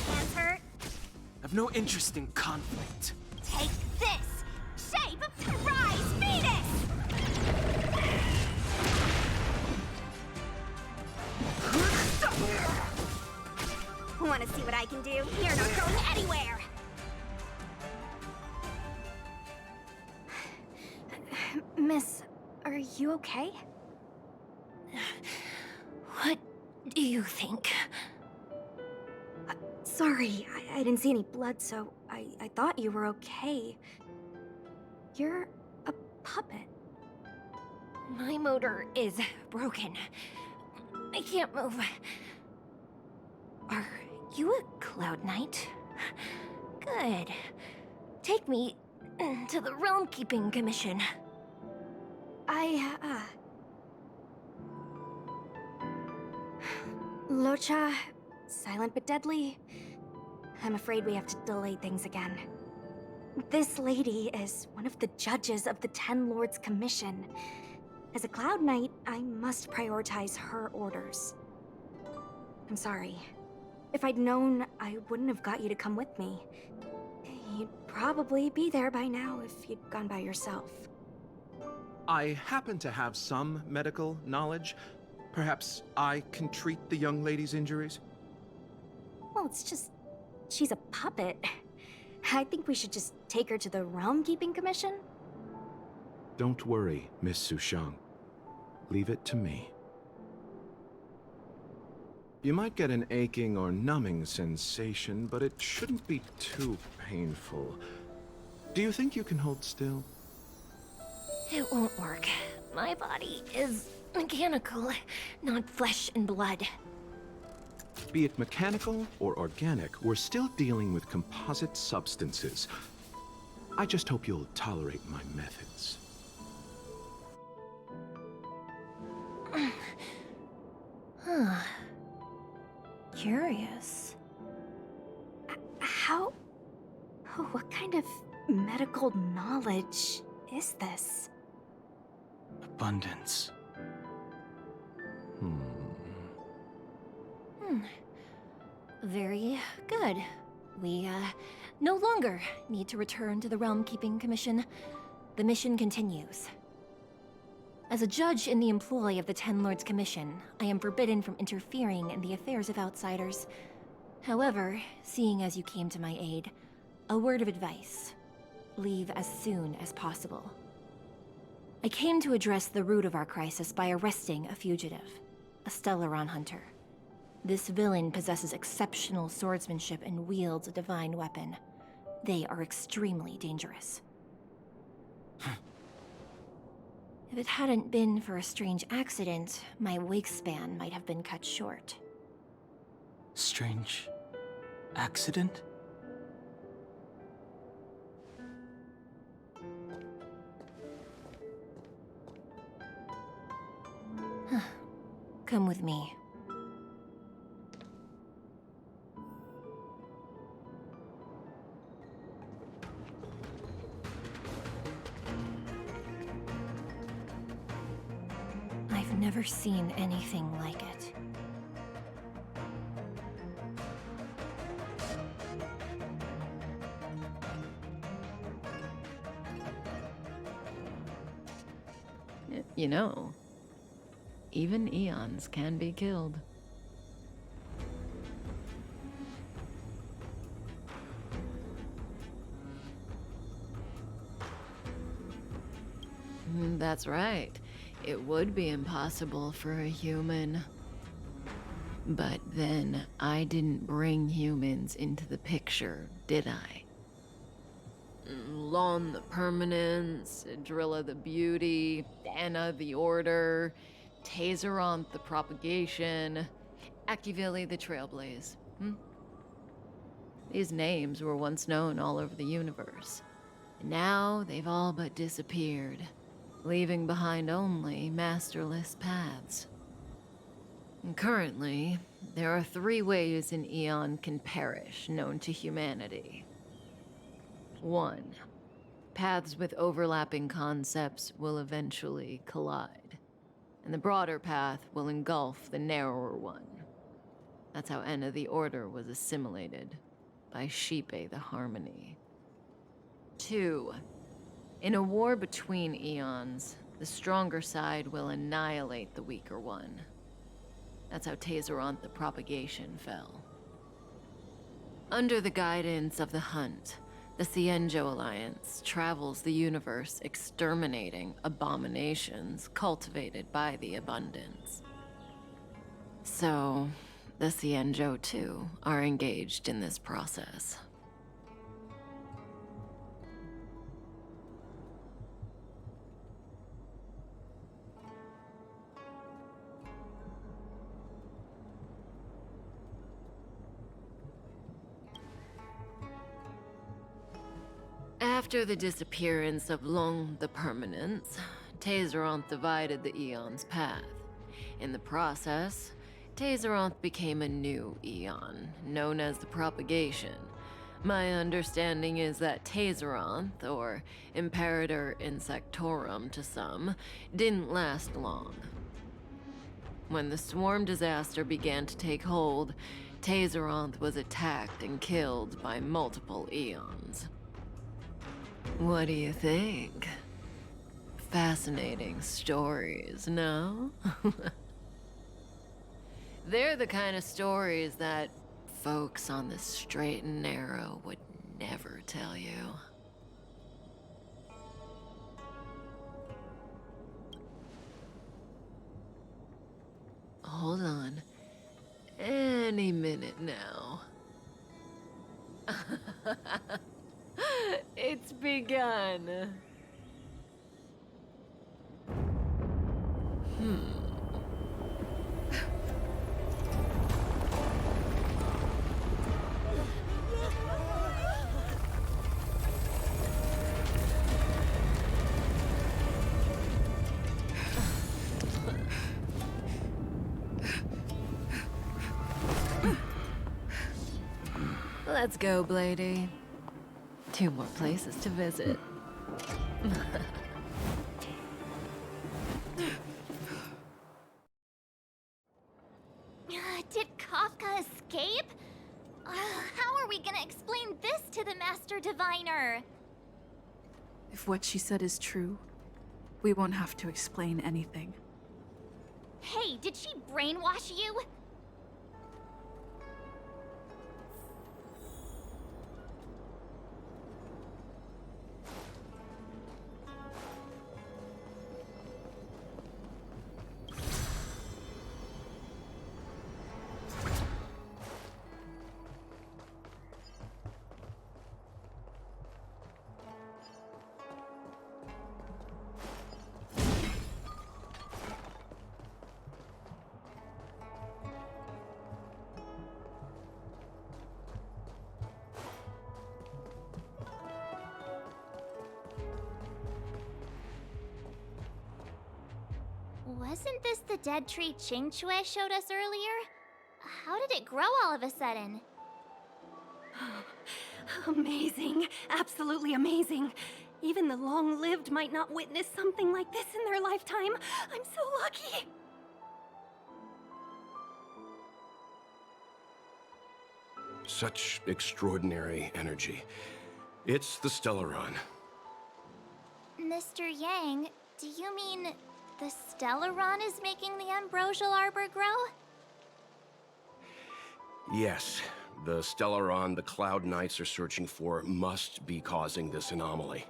Hands hurt? I've no interest in conflict. Take this! Shape of Rise, Phoenix! Want to see what I can do? You're not going anywhere! Miss, are you okay? What do you think? Sorry, I didn't see any blood, so I thought you were okay. You're a puppet. My motor is broken. I can't move. Are you a Cloud Knight? Good. Take me to the Realm Keeping Commission. Locha, silent but deadly. I'm afraid we have to delay things again. This lady is one of the judges of the Ten Lords Commission. As a Cloud Knight, I must prioritize her orders. I'm sorry. If I'd known, I wouldn't have got you to come with me. You'd probably be there by now if you'd gone by yourself. I happen to have some medical knowledge. Perhaps I can treat the young lady's injuries? Well, it's just... she's a puppet. I think we should just take her to the Realm Keeping Commission. Don't worry, Miss Sushang. Leave it to me. You might get an aching or numbing sensation, but it shouldn't be too painful. Do you think you can hold still? It won't work. My body is mechanical, not flesh and blood. Be it mechanical or organic, we're still dealing with composite substances. I just hope you'll tolerate my methods. Huh. Curious. How... what kind of medical knowledge is this? Abundance. Very good. We, no longer need to return to the Realm Keeping Commission. The mission continues. As a judge in the employ of the Ten Lords Commission, I am forbidden from interfering in the affairs of outsiders. However, seeing as you came to my aid, a word of advice. Leave as soon as possible. I came to address the root of our crisis by arresting a fugitive, a Stellaron hunter. This villain possesses exceptional swordsmanship and wields a divine weapon. They are extremely dangerous. If it hadn't been for a strange accident, my wakespan might have been cut short. Strange accident? Come with me. I've never seen anything like it. You know, even eons can be killed. That's right. It would be impossible for a human. But then, I didn't bring humans into the picture, did I? Lon the Permanence, Drilla the Beauty, Anna the Order, Tazeronth the Propagation, Akivili the Trailblaze. These names were once known all over the universe. And now they've all but disappeared, leaving behind only masterless paths. And currently, there are 3 ways an Eon can perish known to humanity. 1. Paths with overlapping concepts will eventually collide, and the broader path will engulf the narrower one. That's how Enna the Order was assimilated by Shipe the Harmony. 2. In a war between eons, the stronger side will annihilate the weaker one. That's how Tazeronth the Propagation fell. Under the guidance of the Hunt, the Cienjo Alliance travels the universe exterminating abominations cultivated by the Abundance. So, the Cienjo too are engaged in this process. After the disappearance of Long the Permanence, Tazeronth divided the Eon's path. In the process, Tazeronth became a new Eon, known as the Propagation. My understanding is that Tazeronth, or Imperator Insectorum to some, didn't last long. When the swarm disaster began to take hold, Tazeronth was attacked and killed by multiple eons. What do you think? Fascinating stories, no? They're the kind of stories that folks on the straight and narrow would never tell you. Hold on. Any minute now. It's begun. Let's go, Blady. 2 more places to visit. Did Kafka escape? How are we gonna explain this to the Master Diviner? If what she said is true, we won't have to explain anything. Hey, did she brainwash you? Wasn't this the dead tree Qingque showed us earlier? How did it grow all of a sudden? Amazing. Absolutely amazing. Even the long-lived might not witness something like this in their lifetime. I'm so lucky. Such extraordinary energy. It's the Stellaron. Mr. Yang, do you mean the Stellaron is making the ambrosial arbor grow? Yes, the Stellaron the Cloud Knights are searching for must be causing this anomaly.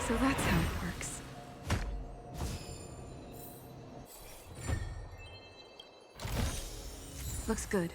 So that's how it works. Looks good.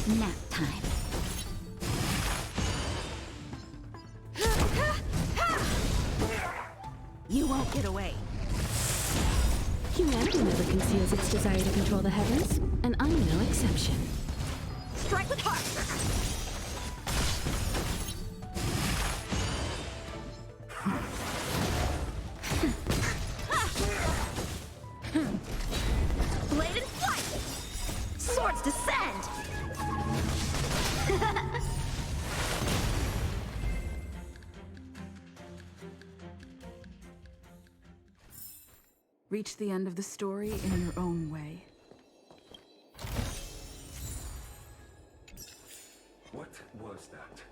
Nap time. You won't get away. Humanity never conceals its desire to control the heavens, and I'm no exception. Strike with heart! Blade and flight! Swords descend! Reach the end of the story in your own way. What was that?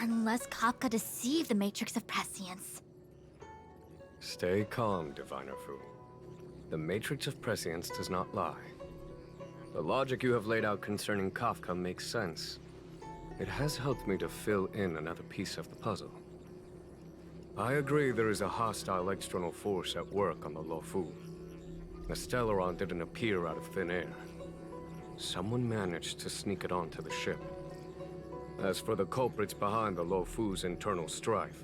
Unless Kafka deceived the Matrix of Prescience. Stay calm, Diviner Fu. The Matrix of Prescience does not lie. The logic you have laid out concerning Kafka makes sense. It has helped me to fill in another piece of the puzzle. I agree there is a hostile external force at work on the Luofu. The Stellaron didn't appear out of thin air. Someone managed to sneak it onto the ship. As for the culprits behind the Luofu's internal strife,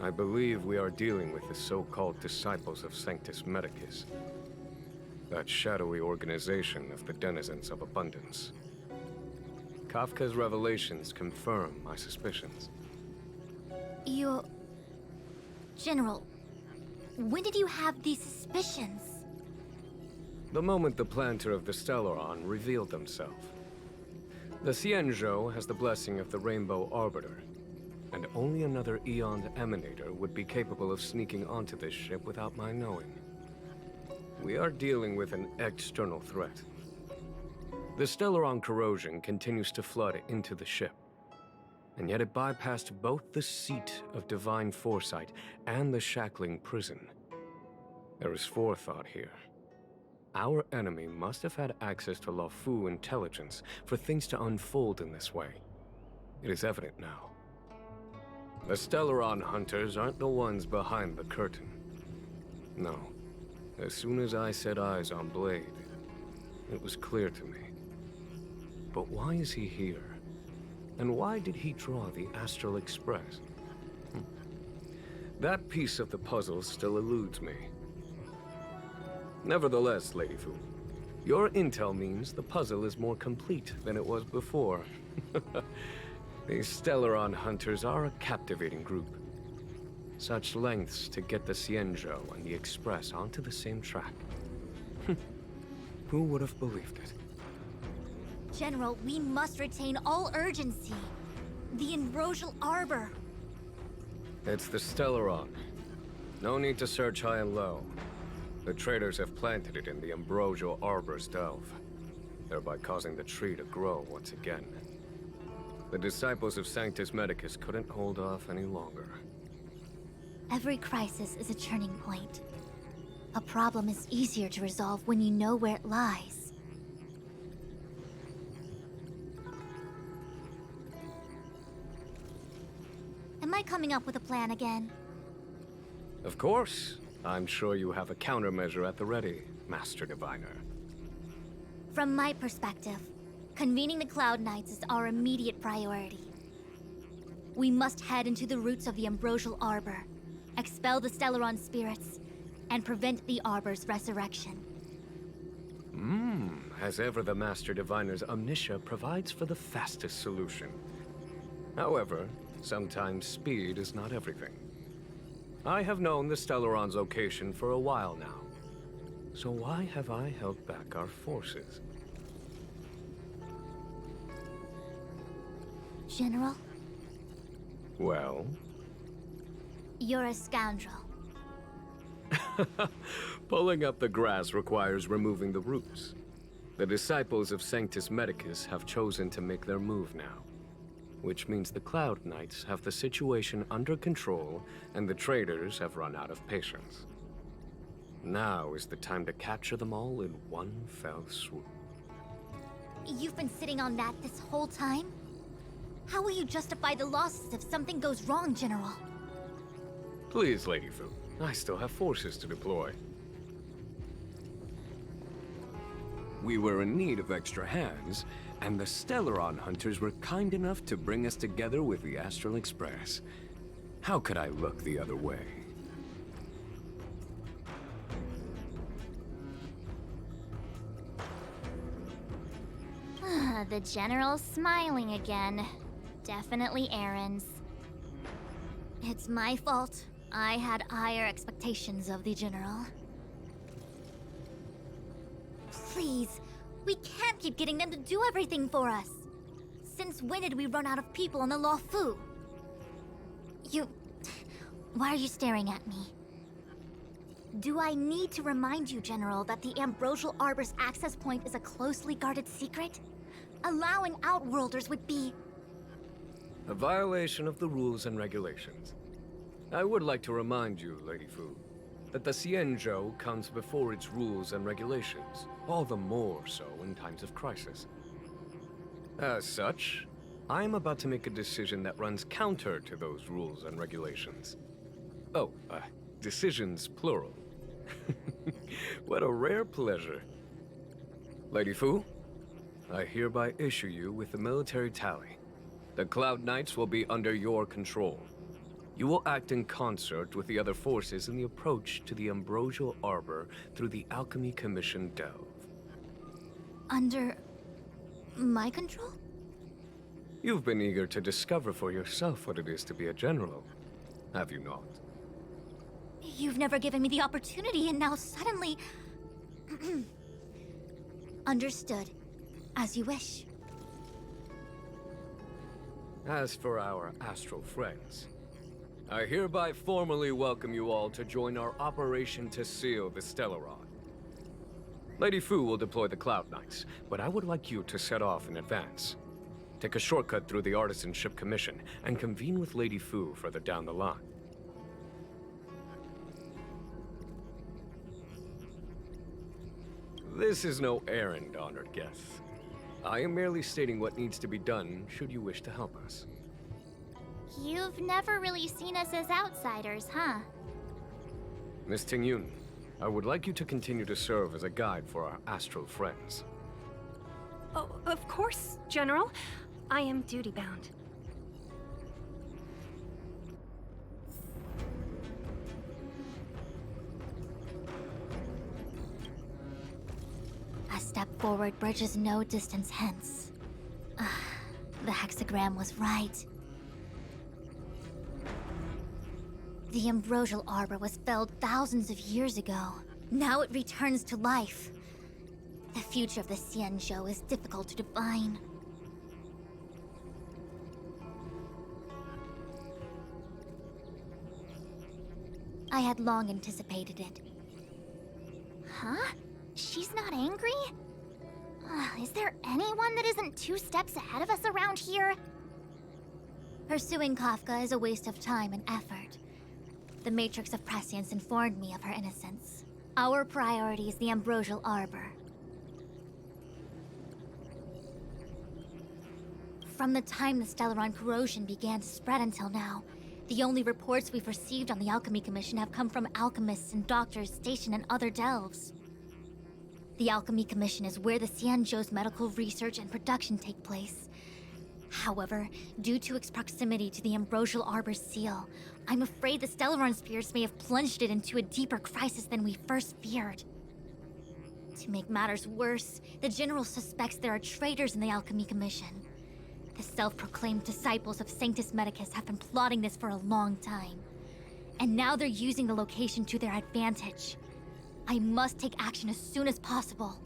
I believe we are dealing with the so-called Disciples of Sanctus Medicus. That shadowy organization of the denizens of abundance. Kafka's revelations confirm my suspicions. General, when did you have these suspicions? The moment the planter of the Stellaron revealed himself. The Xianzhou has the blessing of the Rainbow Arbiter, and only another Eon Emanator would be capable of sneaking onto this ship without my knowing. We are dealing with an external threat. The Stellaron corrosion continues to flood into the ship, and yet it bypassed both the seat of divine foresight and the shackling prison. There is forethought here. Our enemy must have had access to Luofu intelligence for things to unfold in this way. It is evident now. The Stellaron hunters aren't the ones behind the curtain. No. As soon as I set eyes on Blade, it was clear to me. But why is he here? And why did he draw the Astral Express? That piece of the puzzle still eludes me. Nevertheless, Lady Fu, your intel means the puzzle is more complete than it was before. These Stellaron hunters are a captivating group. Such lengths to get the Xianzhou and the Express onto the same track. Who would have believed it? General, we must retain all urgency. The Ambrosial Arbor. It's the Stellaron. No need to search high and low. The traders have planted it in the Ambrosial Arbor's delve, thereby causing the tree to grow once again. The Disciples of Sanctus Medicus couldn't hold off any longer. Every crisis is a turning point. A problem is easier to resolve when you know where it lies. Am I coming up with a plan again? Of course. I'm sure you have a countermeasure at the ready, Master Diviner. From my perspective, convening the Cloud Knights is our immediate priority. We must head into the roots of the Ambrosial Arbor, expel the Stellaron spirits, and prevent the Arbor's resurrection. As ever, the Master Diviner's omniscia provides for the fastest solution. However, sometimes speed is not everything. I have known the Stellaron's location for a while now. So why have I held back our forces? General? Well? You're a scoundrel. Pulling up the grass requires removing the roots. The Disciples of Sanctus Medicus have chosen to make their move now. Which means the Cloud Knights have the situation under control, and the traders have run out of patience. Now is the time to capture them all in one fell swoop. You've been sitting on that this whole time? How will you justify the losses if something goes wrong, General? Please, Lady Fu. I still have forces to deploy. We were in need of extra hands, and the Stellaron hunters were kind enough to bring us together with the Astral Express. How could I look the other way? The General's smiling again. Definitely Aaron's. It's my fault. I had higher expectations of the General. Please, we can't keep getting them to do everything for us. Since when did we run out of people on the Law Fu? Why are you staring at me? Do I need to remind you, General, that the Ambrosial Arbor's access point is a closely guarded secret? Allowing Outworlders would be... A violation of the rules and regulations. I would like to remind you, Lady Fu, that the Xianzhou comes before its rules and regulations, all the more so in times of crisis. As such, I am about to make a decision that runs counter to those rules and regulations. Oh, decisions plural. What a rare pleasure. Lady Fu, I hereby issue you with the military tally. The Cloud Knights will be under your control. You will act in concert with the other forces in the approach to the Ambrosial Arbor through the Alchemy Commission Delve. Under... my control? You've been eager to discover for yourself what it is to be a general, have you not? You've never given me the opportunity, and now suddenly... Understood. As you wish. As for our astral friends, I hereby formally welcome you all to join our operation to seal the Stellaron. Lady Fu will deploy the Cloud Knights, but I would like you to set off in advance. Take a shortcut through the Artisanship Commission and convene with Lady Fu further down the line. This is no errand, honored guests. I am merely stating what needs to be done should you wish to help us. You've never really seen us as outsiders, huh? Miss Tingyun, I would like you to continue to serve as a guide for our astral friends. Oh, of course, General. I am duty-bound. A step forward bridges no distance hence. The hexagram was right. The Ambrosial Arbor was felled thousands of years ago. Now it returns to life. The future of the Xianzhou is difficult to define. I had long anticipated it. Huh? She's not angry? Is there anyone that isn't 2 steps ahead of us around here? Pursuing Kafka is a waste of time and effort. The Matrix of Prescience informed me of her innocence. Our priority is the Ambrosial Arbor. From the time the Stellaron corrosion began to spread until now, the only reports we've received on the Alchemy Commission have come from alchemists and doctors stationed in other delves. The Alchemy Commission is where the Xianzhou's medical research and production take place. However, due to its proximity to the Ambrosial Arbor's seal, I'm afraid the Stellaron spheres may have plunged it into a deeper crisis than we first feared. To make matters worse, the General suspects there are traitors in the Alchemy Commission. The self-proclaimed disciples of Sanctus Medicus have been plotting this for a long time. And now they're using the location to their advantage. I must take action as soon as possible.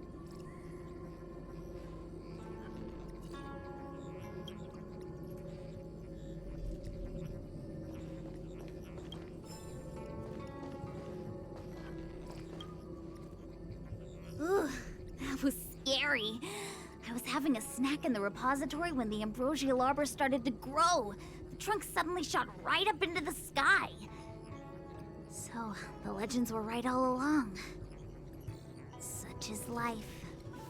Ooh, that was scary. I was having a snack in the repository when the Ambrosial Arbor started to grow. The trunk suddenly shot right up into the sky. So, the legends were right all along. Such is life,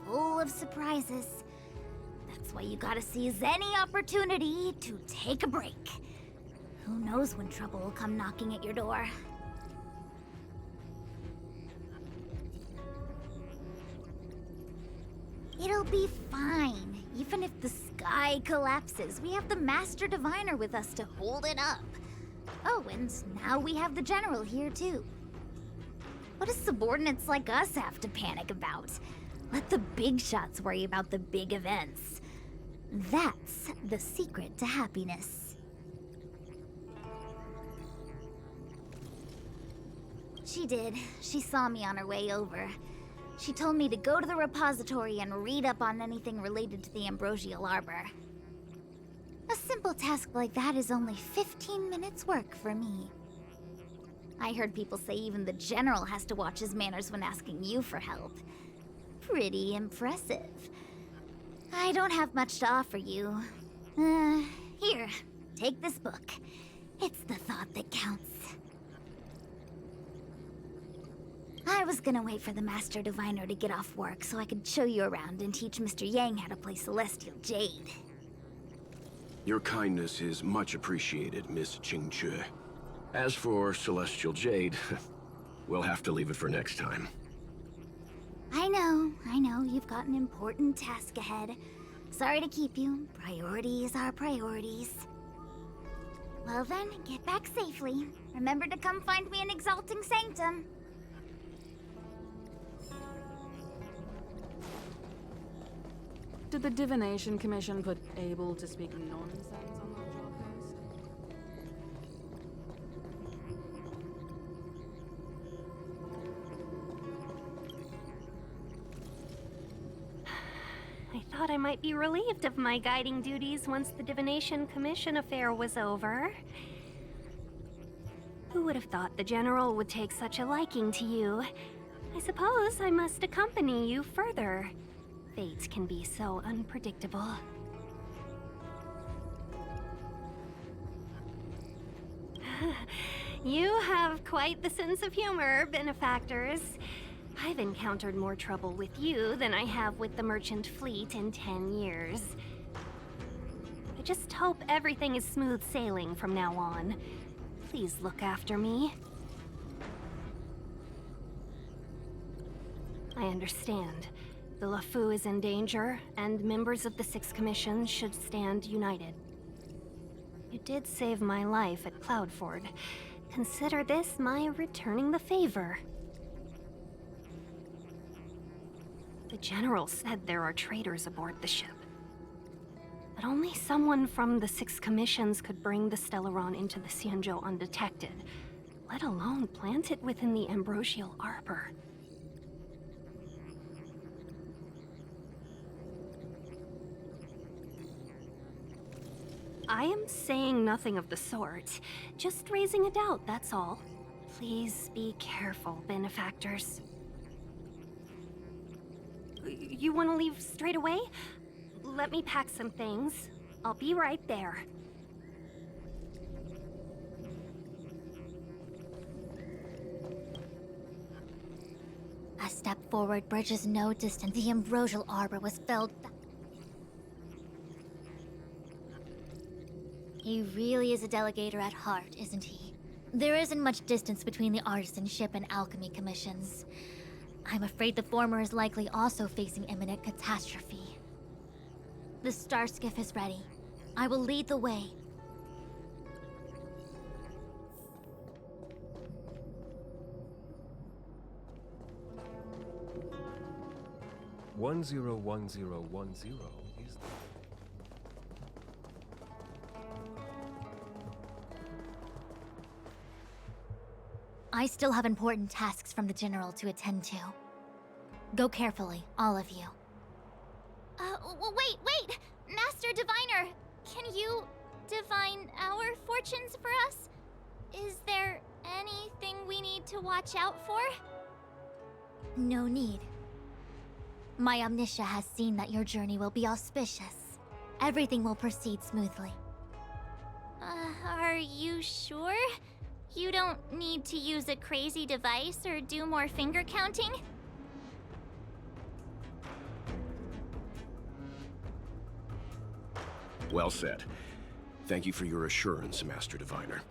full of surprises. That's why you gotta seize any opportunity to take a break. Who knows when trouble will come knocking at your door? It'll be fine. Even if the sky collapses, we have the Master Diviner with us to hold it up. Oh, and now we have the General here too. What do subordinates like us have to panic about? Let the big shots worry about the big events. That's the secret to happiness. She did. She saw me on her way over. She told me to go to the repository and read up on anything related to the Ambrosial Arbor. A simple task like that is only 15 minutes work for me. I heard people say even the General has to watch his manners when asking you for help. Pretty impressive. I don't have much to offer you. Here, take this book. It's the thought that counts. I was gonna wait for the Master Diviner to get off work so I could show you around and teach Mr. Yang how to play Celestial Jade. Your kindness is much appreciated, Miss Qingque. As for Celestial Jade, we'll have to leave it for next time. I know, you've got an important task ahead. Sorry to keep you. Priorities are priorities. Well then, get back safely. Remember to come find me in Exalting Sanctum. Did the Divination Commission put able to speak nonsense on that job post? I thought I might be relieved of my guiding duties once the Divination Commission affair was over. Who would have thought the General would take such a liking to you? I suppose I must accompany you further. Fates can be so unpredictable. You have quite the sense of humor, benefactors. I've encountered more trouble with you than I have with the merchant fleet in 10 years. I just hope everything is smooth sailing from now on. Please look after me. I understand. The LeFou is in danger, and members of the Sixth Commission should stand united. You did save my life at Cloudford. Consider this my returning the favor. The General said there are traitors aboard the ship. But only someone from the Six Commissions could bring the Stellaron into the Xianzhou undetected, let alone plant it within the Ambrosial Arbor. I am saying nothing of the sort. Just raising a doubt, that's all. Please be careful, benefactors. You want to leave straight away? Let me pack some things. I'll be right there. A step forward bridges no distance. The Ambrosial Arbor was felled. He really is a delegator at heart, isn't he? There isn't much distance between the artisanship and alchemy commissions. I'm afraid the former is likely also facing imminent catastrophe. The star skiff is ready. I will lead the way. One 101010 is the... I still have important tasks from the General to attend to. Go carefully, all of you. Wait! Master Diviner, can you divine our fortunes for us? Is there anything we need to watch out for? No need. My Omniscia has seen that your journey will be auspicious. Everything will proceed smoothly. Are you sure? You don't need to use a crazy device or do more finger counting? Well said. Thank you for your assurance, Master Diviner.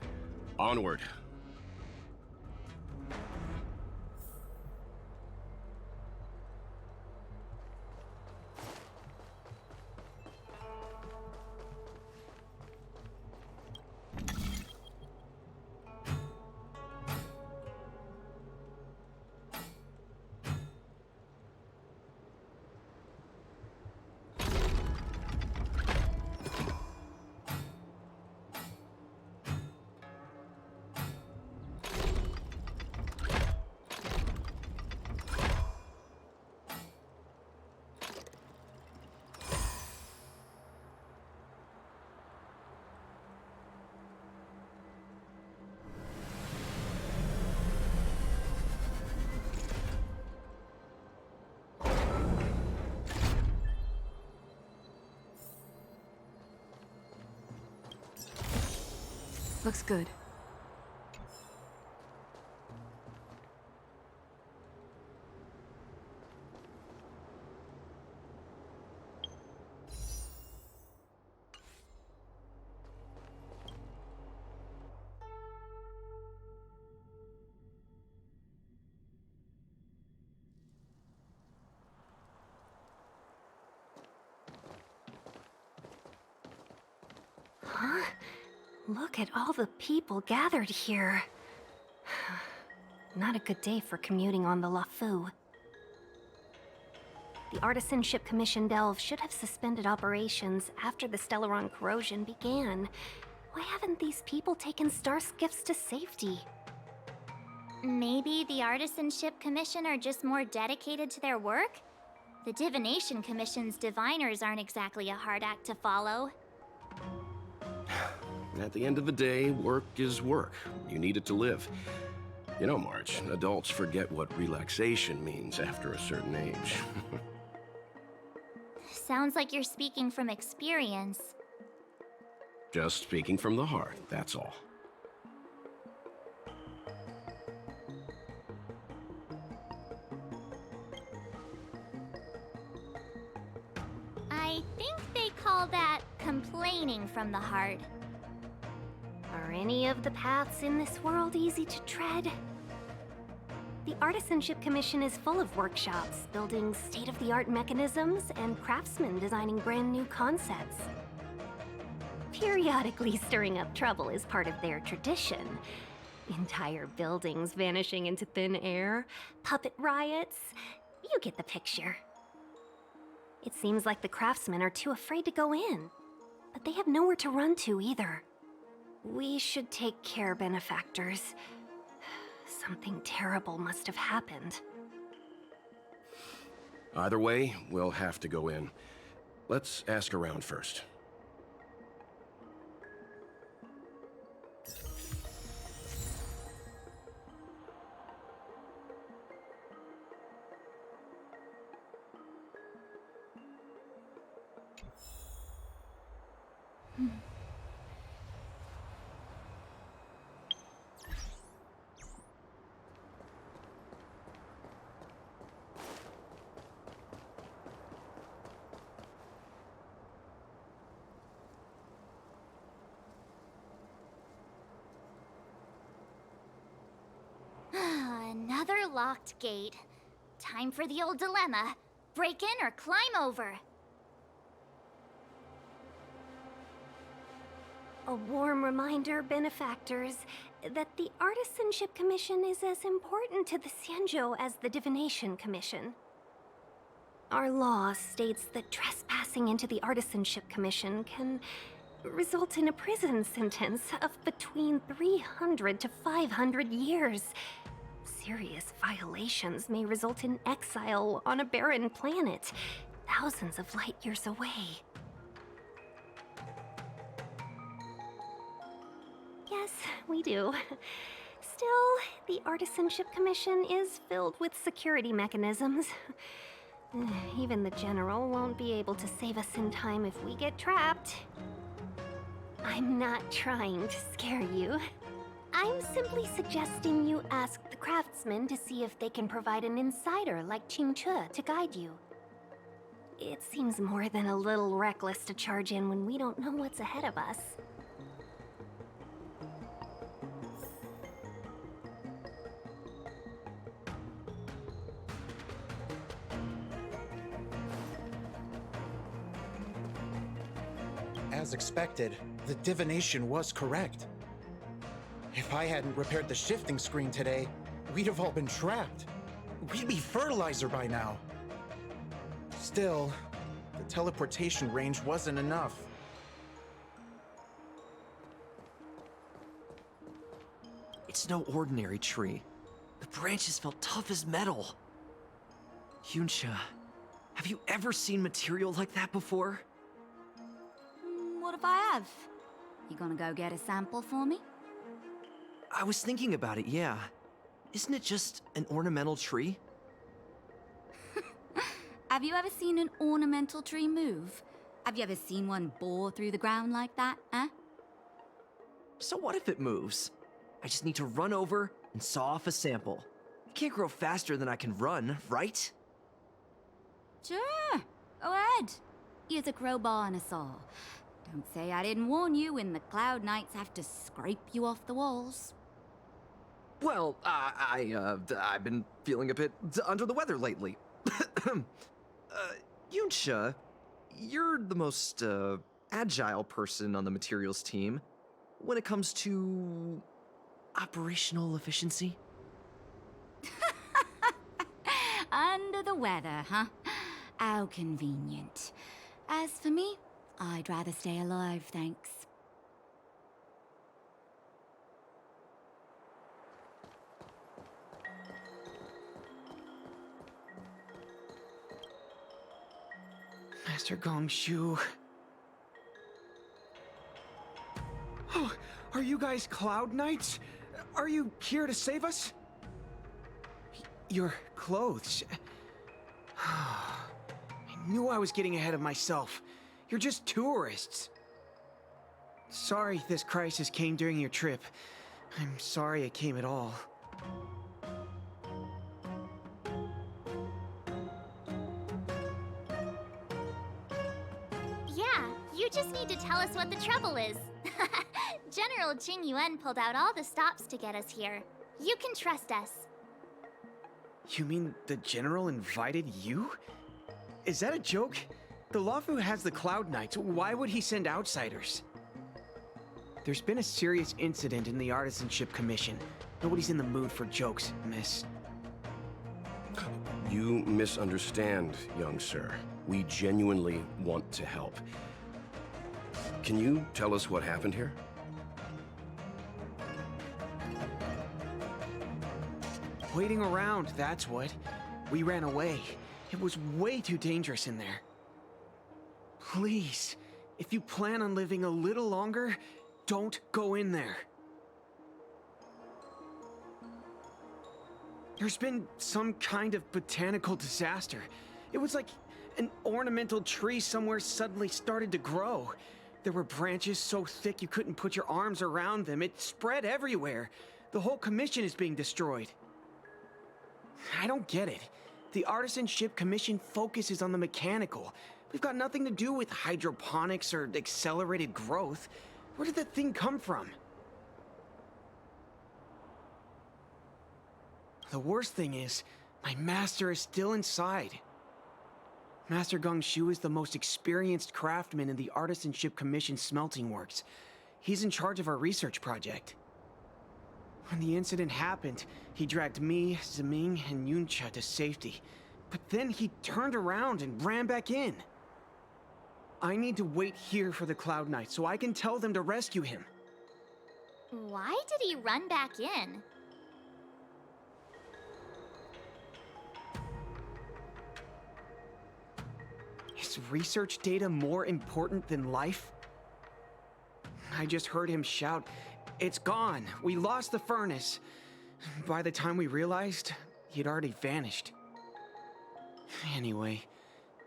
Onward. Looks good. Huh? Look at all the people gathered here. Not a good day for commuting on the LaFu. The Artisanship Commission Delve should have suspended operations after the Stellaron corrosion began. Why haven't these people taken star skiffs to safety? Maybe the Artisanship Commission are just more dedicated to their work? The Divination Commission's diviners aren't exactly a hard act to follow. At the end of the day, work is work. You need it to live. You know, March, adults forget what relaxation means after a certain age. Sounds like you're speaking from experience. Just speaking from the heart, that's all. I think they call that complaining from the heart. Are any of the paths in this world easy to tread? The Artisanship Commission is full of workshops, building state-of-the-art mechanisms, and craftsmen designing brand new concepts. Periodically stirring up trouble is part of their tradition. Entire buildings vanishing into thin air, puppet riots. You get the picture. It seems like the craftsmen are too afraid to go in, but they have nowhere to run to either. We should take care, benefactors. Something terrible must have happened. Either way, we'll have to go in. Let's ask around first. Another locked gate. Time for the old dilemma. Break in or climb over? A warm reminder, benefactors, that the Artisanship Commission is as important to the Xianzhou as the Divination Commission. Our law states that trespassing into the Artisanship Commission can result in a prison sentence of between 300 to 500 years. Serious violations may result in exile on a barren planet, thousands of light years away. Yes, we do. Still, the Artisanship Commission is filled with security mechanisms. Even the General won't be able to save us in time if we get trapped. I'm not trying to scare you. I'm simply suggesting you ask the craftsmen to see if they can provide an insider like Qingque to guide you. It seems more than a little reckless to charge in when we don't know what's ahead of us. As expected, the divination was correct. If I hadn't repaired the shifting screen today, we'd have all been trapped. We'd be fertilizer by now. Still, the teleportation range wasn't enough. It's no ordinary tree. The branches felt tough as metal. Yuncha, have you ever seen material like that before? What if I have? You gonna go get a sample for me? I was thinking about it, yeah. Isn't it just an ornamental tree? Have you ever seen an ornamental tree move? Have you ever seen one bore through the ground like that, huh? So what if it moves? I just need to run over and saw off a sample. It can't grow faster than I can run, right? Sure, go ahead. Use a crowbar and a saw. Don't say I didn't warn you when the Cloud Knights have to scrape you off the walls. Well, I've been feeling a bit under the weather lately. Yuncha, you're the most, agile person on the materials team when it comes to operational efficiency. Under the weather, huh? How convenient. As for me, I'd rather stay alive, thanks. Master Gongshu. Oh, are you guys Cloud Knights? Are you here to save us? Your clothes. I knew I was getting ahead of myself. You're just tourists. Sorry this crisis came during your trip. I'm sorry it came at all. Yeah, you just need to tell us what the trouble is. General Jing Yuan pulled out all the stops to get us here. You can trust us. You mean the General invited you? Is that a joke? The Luofu has the Cloud Knights. Why would he send outsiders? There's been a serious incident in the Artisanship Commission. Nobody's in the mood for jokes, miss. You misunderstand, young sir. We genuinely want to help. Can you tell us what happened here? Waiting around, that's what. We ran away. It was way too dangerous in there. Please, if you plan on living a little longer, don't go in there. There's been some kind of botanical disaster. It was like an ornamental tree somewhere suddenly started to grow. There were branches so thick you couldn't put your arms around them. It spread everywhere. The whole commission is being destroyed. I don't get it. The Artisanship Commission focuses on the mechanical. We've got nothing to do with hydroponics or accelerated growth. Where did that thing come from? The worst thing is, my master is still inside. Master Gongshu is the most experienced craftsman in the Artisanship Commission smelting works. He's in charge of our research project. When the incident happened, he dragged me, Zeming, and Yuncha to safety. But then he turned around and ran back in. I need to wait here for the Cloud Knights so I can tell them to rescue him. Why did he run back in? Is research data more important than life? I just heard him shout, "It's gone! We lost the furnace!" By the time we realized, he'd already vanished. Anyway,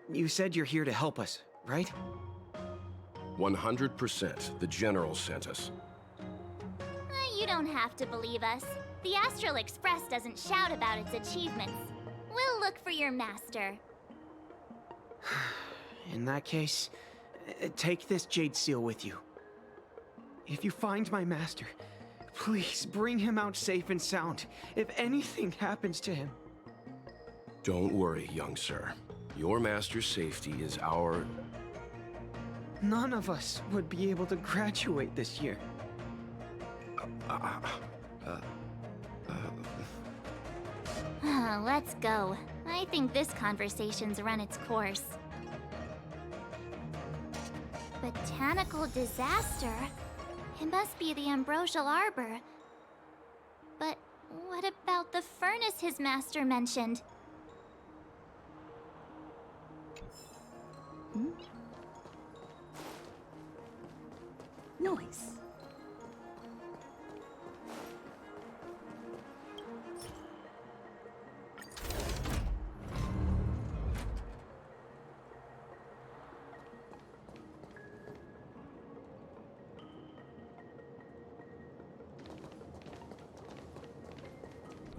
you said you're here to help us, right? 100%. The General sent us. You don't have to believe us. The Astral Express doesn't shout about its achievements. We'll look for your master. In that case, take this jade seal with you. If you find my master, please bring him out safe and sound if anything happens to him. Don't worry, young sir. Your master's safety is our... None of us would be able to graduate this year. Let's go. I think this conversation's run its course. Botanical disaster? It must be the Ambrosial Arbor. But what about the furnace his master mentioned? Noise.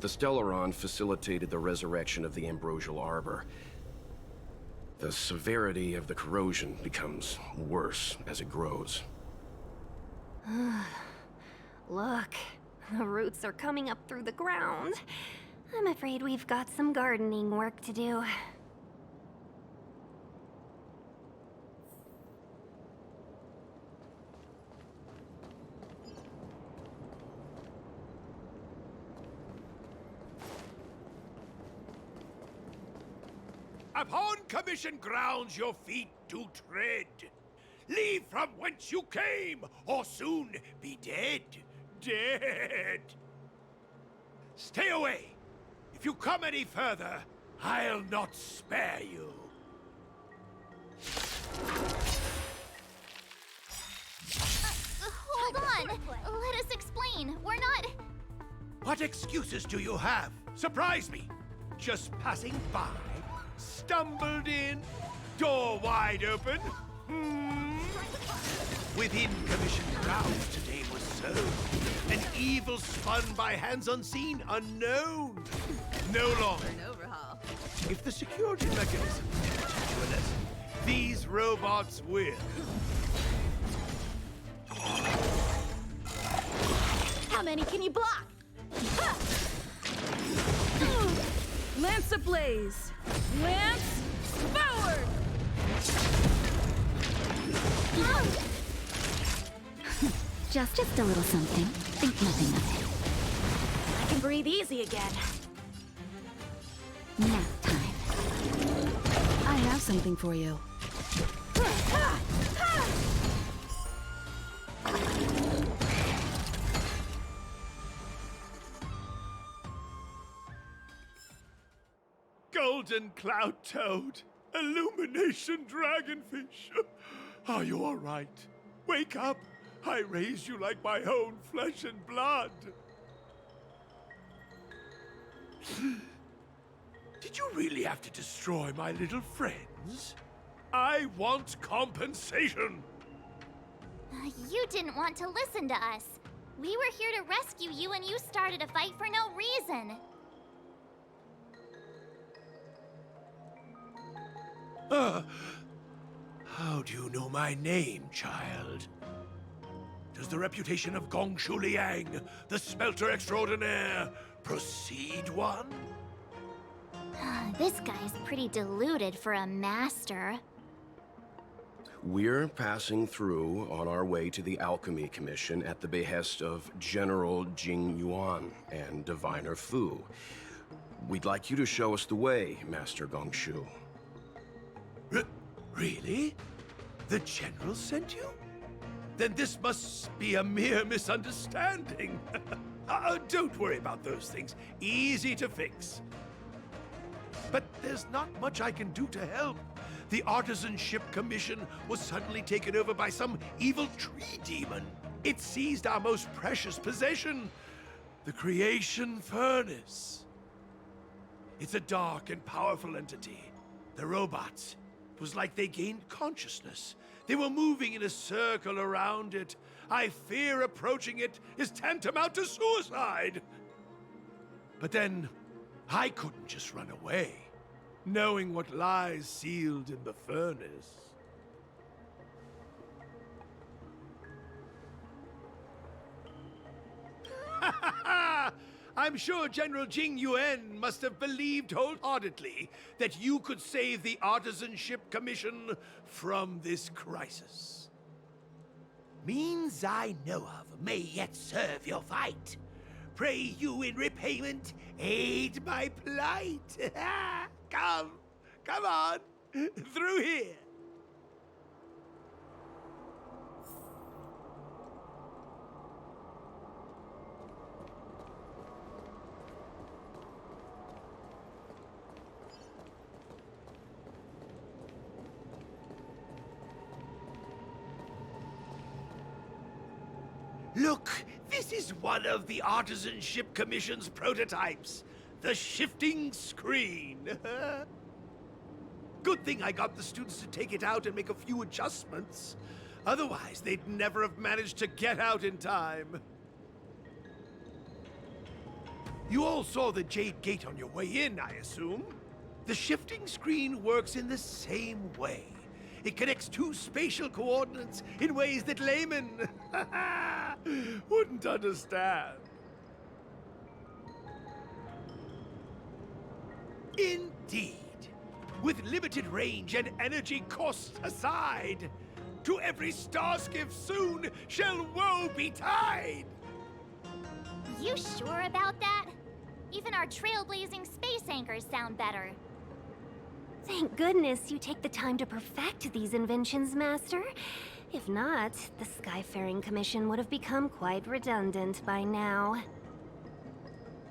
The Stellaron facilitated the resurrection of the Ambrosial Arbor. The severity of the corrosion becomes worse as it grows. Look, the roots are coming up through the ground. I'm afraid we've got some gardening work to do. Upon commission grounds your feet do tread. Leave from whence you came, or soon be dead. Dead. Stay away. If you come any further, I'll not spare you. Hold on! Let us explain. We're not... What excuses do you have? Surprise me. Just passing by, stumbled in, door wide open. Within commission grounds today was sown an evil spun by hands unseen, unknown. No longer. An overhaul. If the security mechanism didn't teach you a lesson, these robots will. How many can you block? Lance ablaze! Lance forward! Just a little something. Think nothing of it. I can breathe easy again. Nap time. I have something for you. Golden cloud toad, illumination dragonfish. Are you all right? Wake up. I raised you like my own flesh and blood. Did you really have to destroy my little friends? I want compensation. You didn't want to listen to us. We were here to rescue you and you started a fight for no reason. How do you know my name, child? Does the reputation of Gongshu Liang, the smelter extraordinaire, precede one? This guy's pretty deluded for a master. We're passing through on our way to the Alchemy Commission at the behest of General Jing Yuan and Diviner Fu. We'd like you to show us the way, Master Gongshu. Really? The General sent you? Then this must be a mere misunderstanding. Don't worry about those things. Easy to fix. But there's not much I can do to help. The Artisanship Commission was suddenly taken over by some evil tree demon. It seized our most precious possession, the Creation Furnace. It's a dark and powerful entity. The robots, it was like they gained consciousness. They were moving in a circle around it. I fear approaching it is tantamount to suicide. But then, I couldn't just run away, knowing what lies sealed in the furnace. I'm sure General Jing Yuan must have believed wholeheartedly that you could save the Artisanship Commission from this crisis. Means I know of may yet serve your fight. Pray you in repayment aid my plight. Come on, through here. Look, this is one of the Artisanship Commission's prototypes. The shifting screen. Good thing I got the students to take it out and make a few adjustments. Otherwise, they'd never have managed to get out in time. You all saw the Jade Gate on your way in, I assume? The shifting screen works in the same way. It connects two spatial coordinates in ways that laymen wouldn't understand. Indeed. With limited range and energy costs aside, to every starskiff soon shall woe betide! You sure about that? Even our trailblazing space anchors sound better. Thank goodness you take the time to perfect these inventions, Master. If not, the Skyfaring Commission would have become quite redundant by now.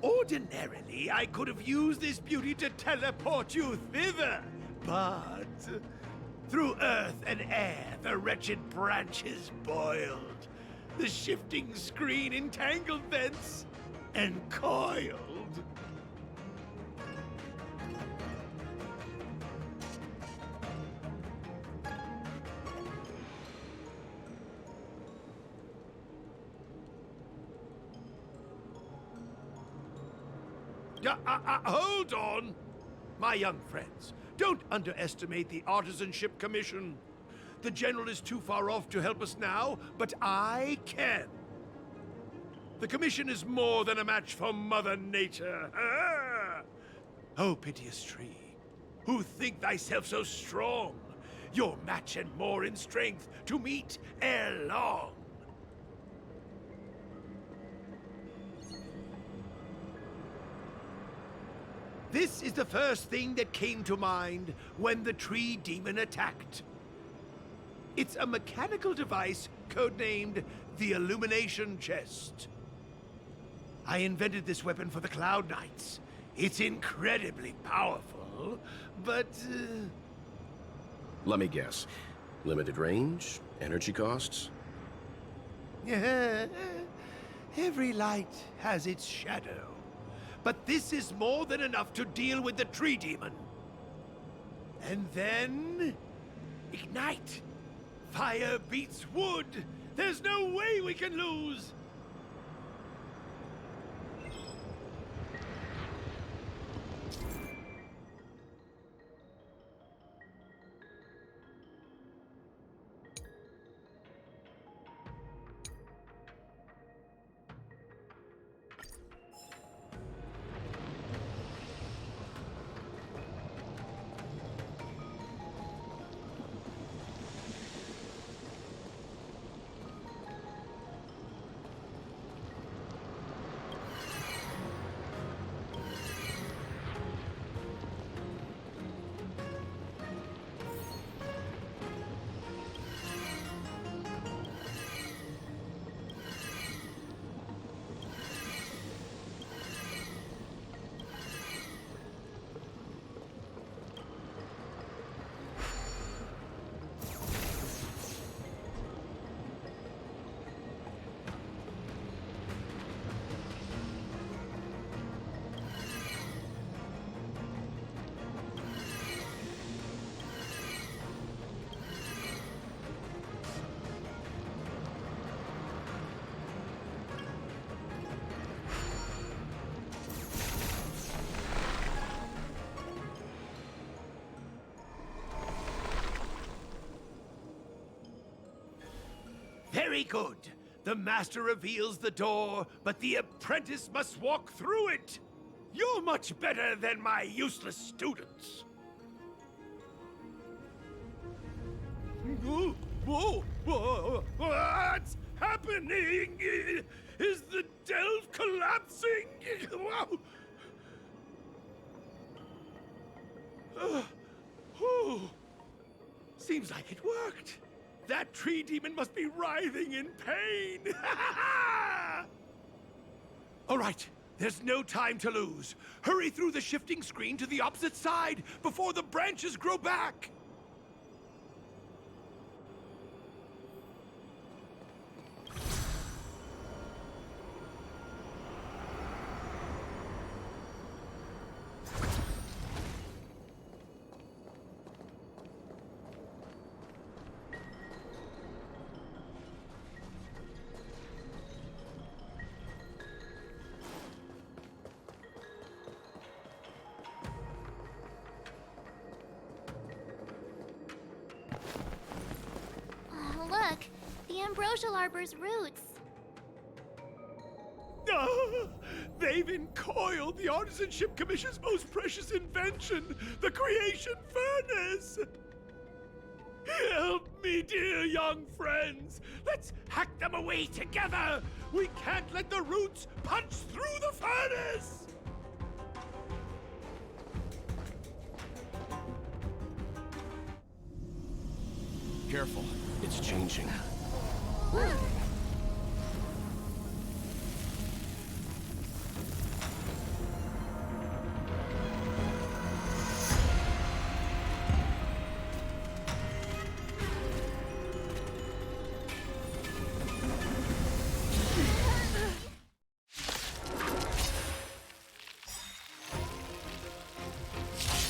Ordinarily, I could have used this beauty to teleport you thither, but through earth and air, the wretched branches boiled. The shifting screen entangled thence and coiled. Hold on! My young friends, don't underestimate the Artisanship Commission. The General is too far off to help us now, but I can. The Commission is more than a match for Mother Nature. Oh, piteous tree, who think thyself so strong, your match and more in strength to meet ere long. This is the first thing that came to mind when the tree demon attacked. It's a mechanical device codenamed the Illumination Chest. I invented this weapon for the Cloud Knights. It's incredibly powerful, but... Let me guess. Limited range? Energy costs? Every light has its shadow. But this is more than enough to deal with the tree demon. And then... ignite! Fire beats wood! There's no way we can lose! Very good. The master reveals the door, but the apprentice must walk through it. You're much better than my useless students. What's happening? Is the delve collapsing? Seems like it worked. That tree demon must be writhing in pain. All right, there's no time to lose. Hurry through the shifting screen to the opposite side before the branches grow back. Look, the ambrosial arbor's roots. They've encoiled the Artisanship Commission's most precious invention, the Creation Furnace! Help me, dear young friends! Let's hack them away together! We can't let the roots punch through the furnace! Careful, it's changing.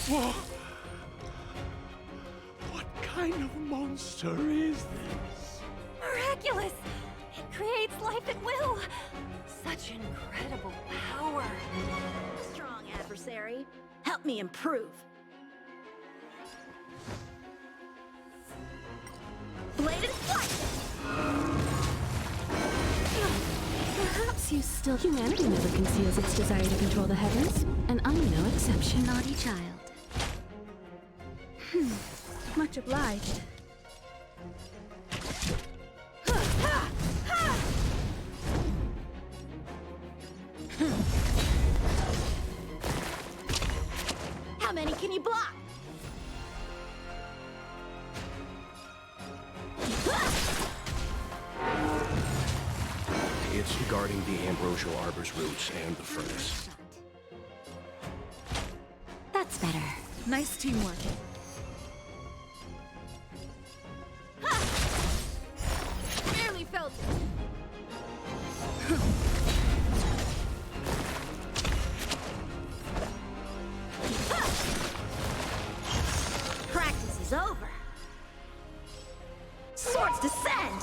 Whoa! What kind of monster is this? Miraculous! It creates life at will! Such incredible power! A strong adversary. Help me improve. Bladed flight! Perhaps you still... Humanity never conceals its desire to control the heavens, and I'm no exception. Naughty child. Much obliged. How many can you block? It's guarding the ambrosial arbor's roots and the furnace. That's better. Nice teamwork. Barely felt it. Practice is over. Swords descend!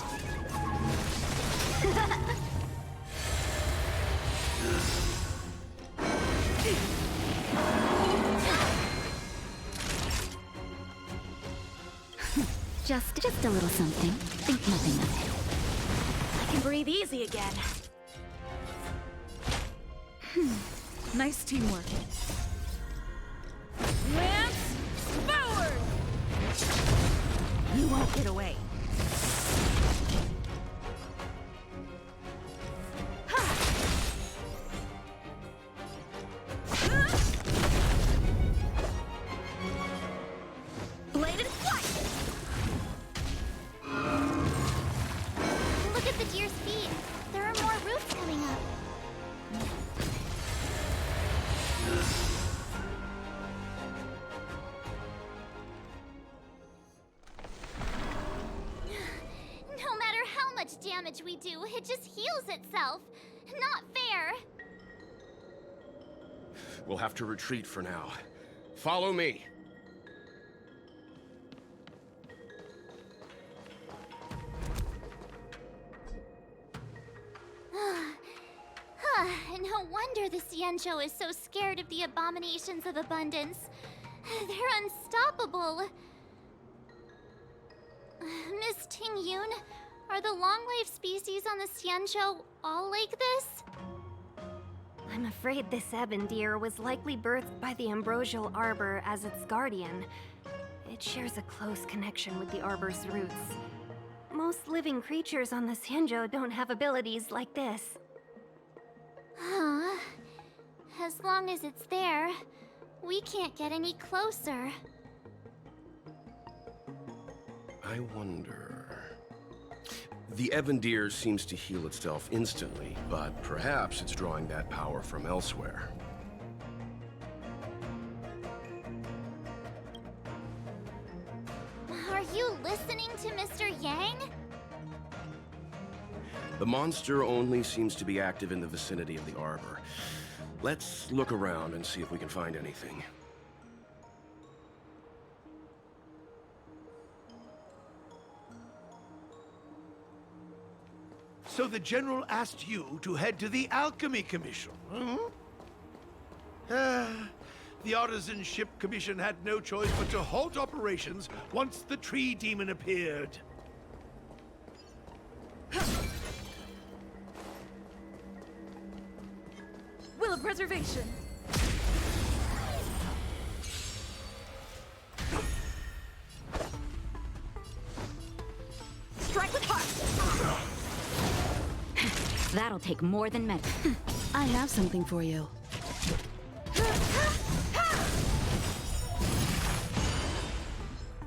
Just a little something. Think nothing of it. I can breathe easy again. Nice teamwork. Lance forward! You won't get away. Bladed flight! Look at the deer's feet. There are more roots coming up. No matter how much damage we do, it just heals itself. Not fair. We'll have to retreat for now. Follow me. No wonder the Xianzhou is so scared of the abominations of abundance. They're unstoppable. Miss Ting Yun, Are the long-lived species on the Xianzhou all like this? I'm afraid this ebon deer was likely birthed by the ambrosial arbor as its guardian. It shares a close connection with the arbor's roots. Most living creatures on the Xianzhou don't have abilities like this. Huh. As long as it's there, we can't get any closer. I wonder... The ebon deer seems to heal itself instantly, but perhaps it's drawing that power from elsewhere. Are you listening to Mr. Yang? The monster only seems to be active in the vicinity of the arbor. Let's look around and see if we can find anything. So the General asked you to head to the Alchemy Commission, hmm? The Artisan Ship Commission had no choice but to halt operations once the tree demon appeared. Will of preservation. Strike with heart! That'll take more than medicine. I have something for you.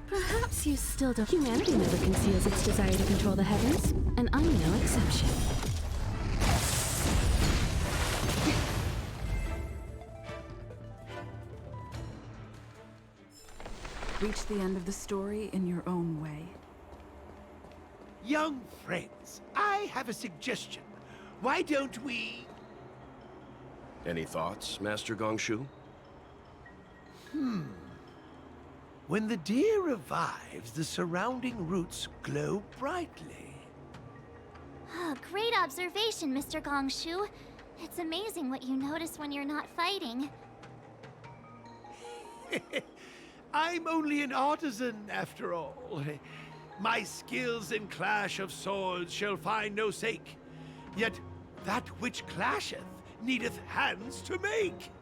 Perhaps you still don't. Humanity never conceals its desire to control the heavens, and I'm no exception. Reach the end of the story in your own way. Young friends, I have a suggestion. Why don't we... Any thoughts, Master Gongshu? When the deer revives, the surrounding roots glow brightly. Great observation, Mr. Gongshu. It's amazing what you notice when you're not fighting. I'm only an artisan, after all. My skills in clash of swords shall find no sake. Yet that which clasheth needeth hands to make.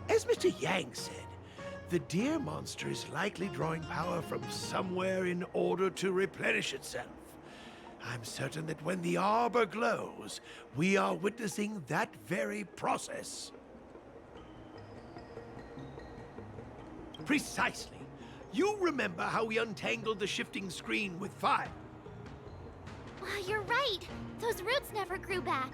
As Mr. Yang said, the deer monster is likely drawing power from somewhere in order to replenish itself. I'm certain that when the arbor glows, we are witnessing that very process. Precisely. You remember how we untangled the shifting screen with fire? You're right. Those roots never grew back.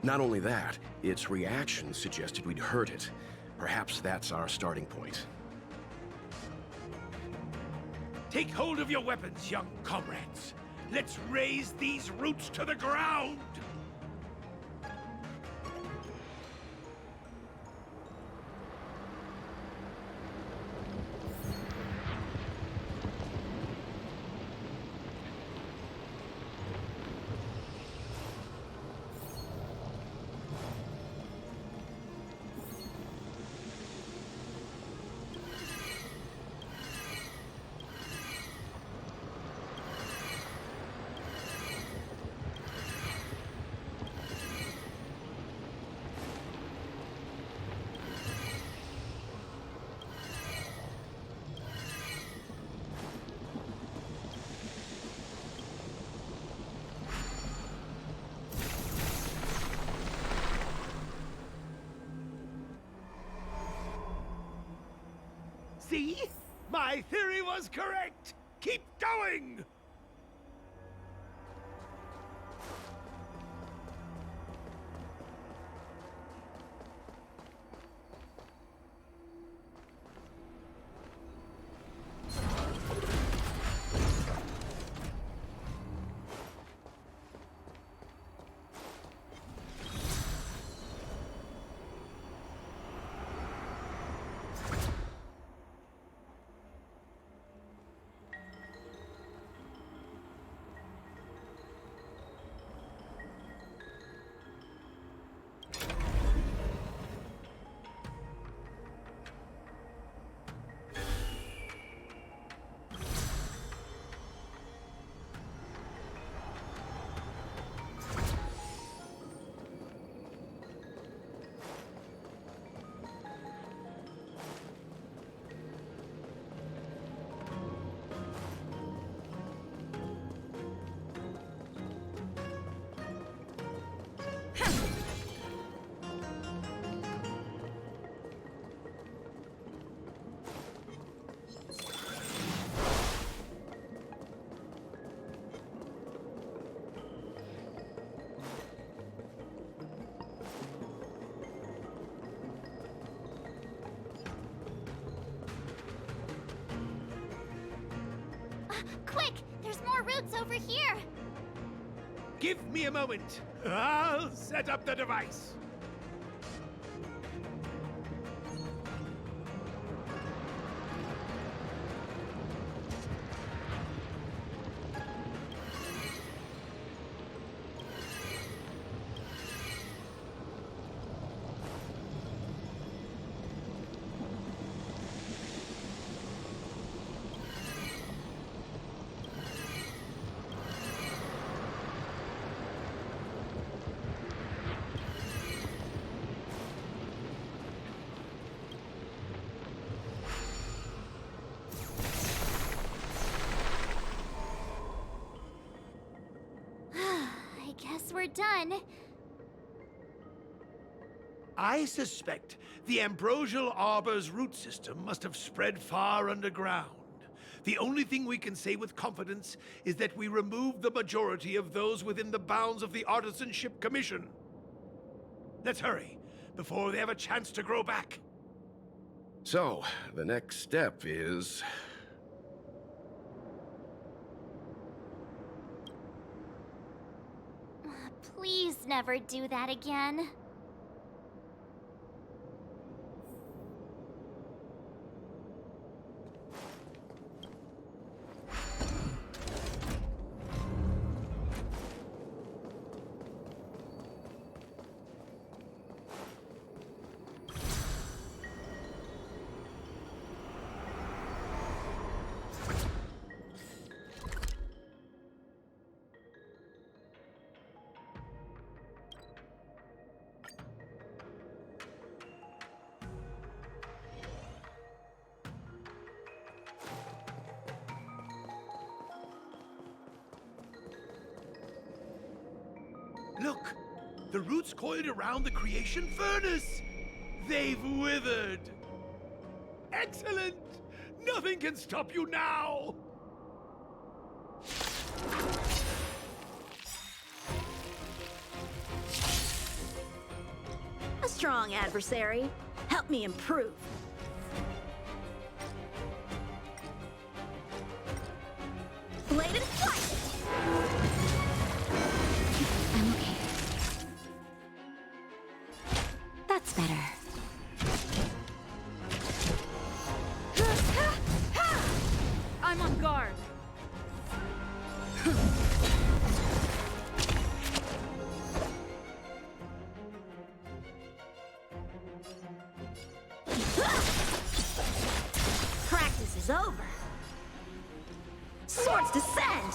Not only that, its reaction suggested we'd hurt it. Perhaps that's our starting point. Take hold of your weapons, young comrades. Let's raise these roots to the ground! See? My theory was correct! Keep going! Quick! There's more routes over here! Give me a moment. I'll set up the device. I guess we're done. I suspect the Ambrosial Arbor's root system must have spread far underground. The only thing we can say with confidence is that we removed the majority of those within the bounds of the Artisanship Commission. Let's hurry, before they have a chance to grow back. So, the next step is... Please never do that again. Look! The roots coiled around the creation furnace! They've withered! Excellent! Nothing can stop you now! A strong adversary. Help me improve. Bladed flight! I'm okay. That's better. I'm on guard. Practice is over. Swords descend!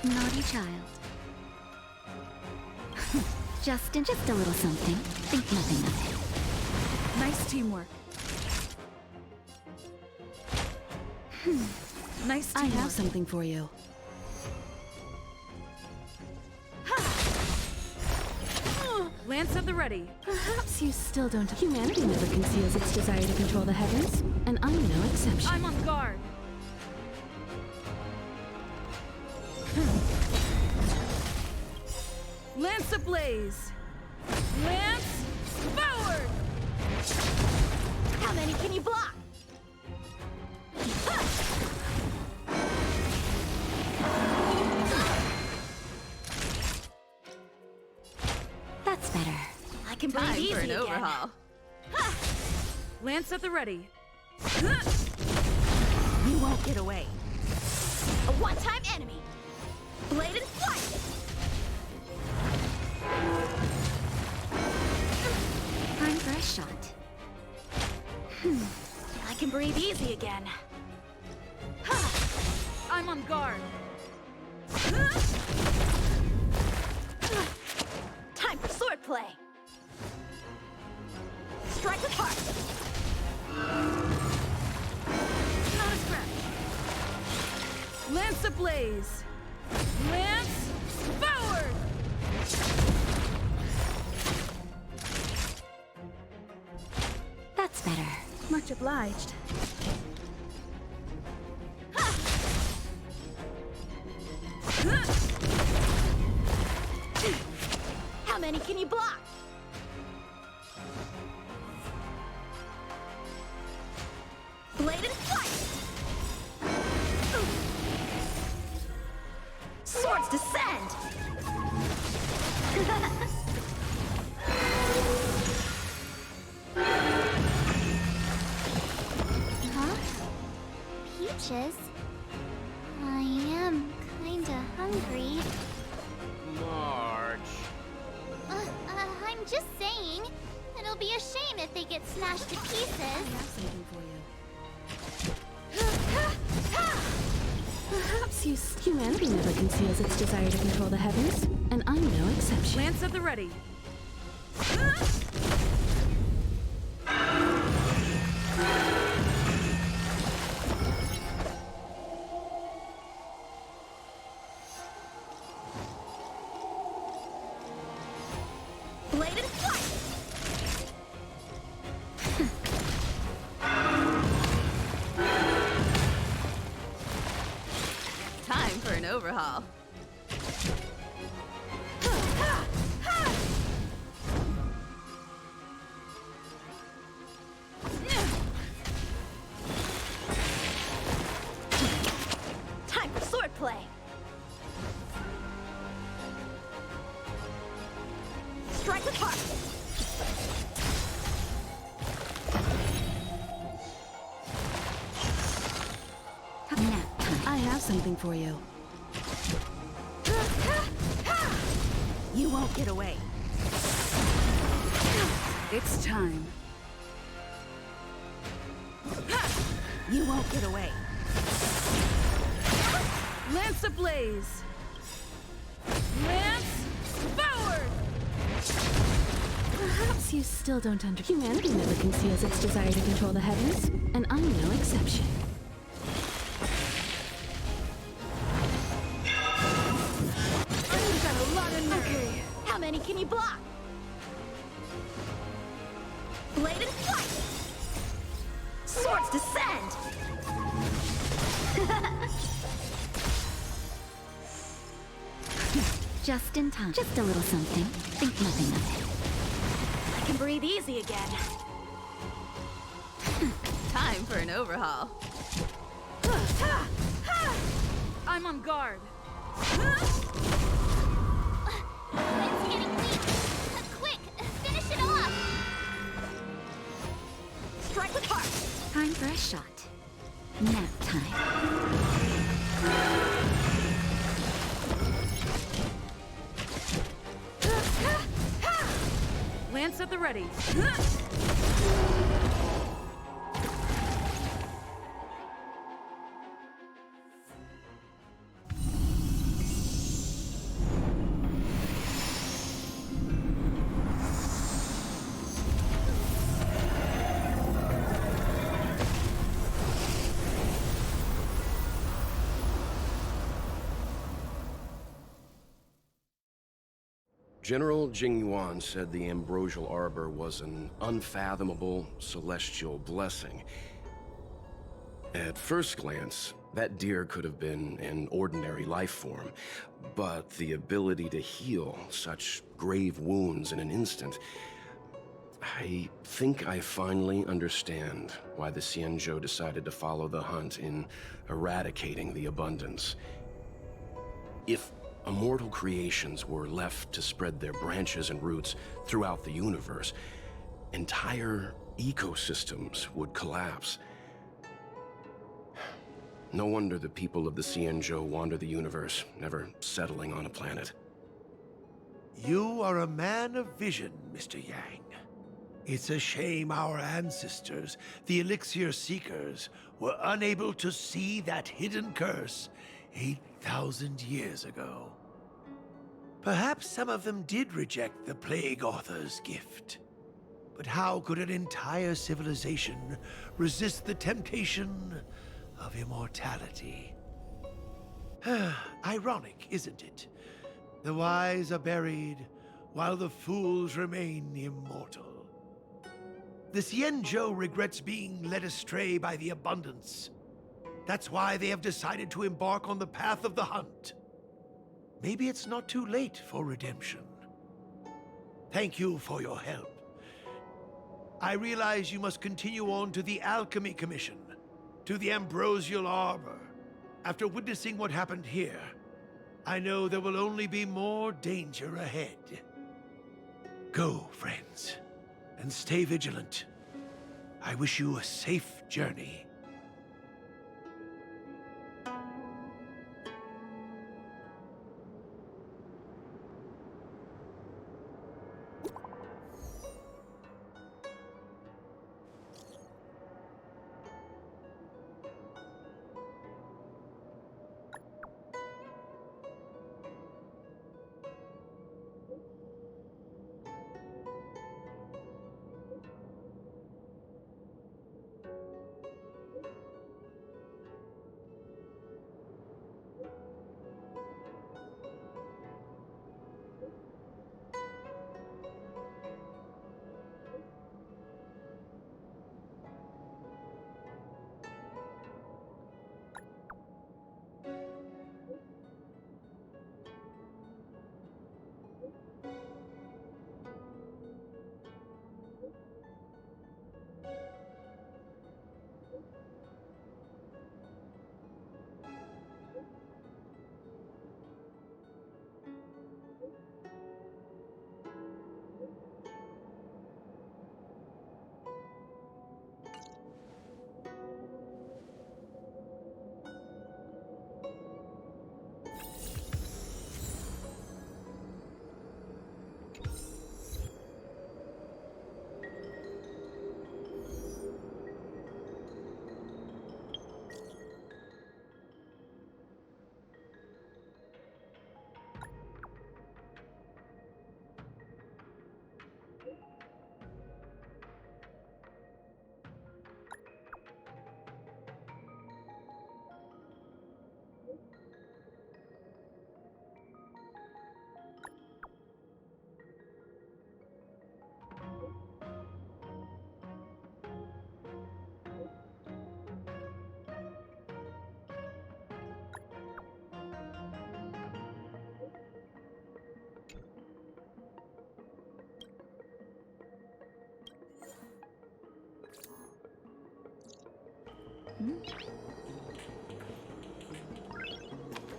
Naughty child. just a little something. Think nothing of it. Nice teamwork. Nice I teamwork. have something for you. Lance at the ready. Perhaps you still don't... Humanity never conceals its desire to control the heavens, and I'm no exception. I'm on guard. Lance ablaze. Lance forward. How many can you block? That's better. I can breathe easy for an again. overhaul. Lance at the ready. You won't get away. A one-time enemy. Bladed flight. Time for a shot. I can breathe easy again. I'm on guard. Time for swordplay. Strike with heart. Not a scratch. Lance ablaze! Lance forward! That's better. Much obliged. How many can you block? Blade and flight! Swords descend! Huh? Peaches? I am kinda hungry. Marge. I'm just saying. It'll be a shame if they get smashed to pieces. Perhaps humanity never conceals its desire to control the heavens, and I'm no exception. Lance at the ready. Blade and flight! Time for an overhaul. Time for swordplay! Strike apart! I have something for you. You won't get away. It's time. You won't get away. Lance ablaze! Lance forward! Perhaps you still don't understand. Humanity never conceals its desire to control the heavens, and I'm no exception. You've got a lot of nerve. Okay, how many can you block? Blade and flight! Swords descend! Just in time. Just a little something. Think nothing of it. I can breathe easy again. Time for an overhaul. I'm on guard. It's getting weak. Quick, finish it off. Strike apart! Time for a shot. Nap time. Lance at the ready. General Jing Yuan said the ambrosial arbor was an unfathomable celestial blessing. At first glance, that deer could have been an ordinary life form, but the ability to heal such grave wounds in an instant... I think I finally understand why the Xianzhou decided to follow the hunt in eradicating the abundance. If immortal creations were left to spread their branches and roots throughout the universe, entire ecosystems would collapse. No wonder the people of the Xianzhou wander the universe, never settling on a planet. You are a man of vision, Mr. Yang. It's a shame our ancestors, the Elixir Seekers, were unable to see that hidden curse 8,000 years ago. Perhaps some of them did reject the Plague Author's gift. But how could an entire civilization resist the temptation of immortality? Ironic, isn't it? The wise are buried, while the fools remain immortal. The Xianzhou regrets being led astray by the abundance. That's why they have decided to embark on the path of the hunt. Maybe it's not too late for redemption. Thank you for your help. I realize you must continue on to the Alchemy Commission, to the Ambrosial Arbor. After witnessing what happened here, I know there will only be more danger ahead. Go, friends, and stay vigilant. I wish you a safe journey.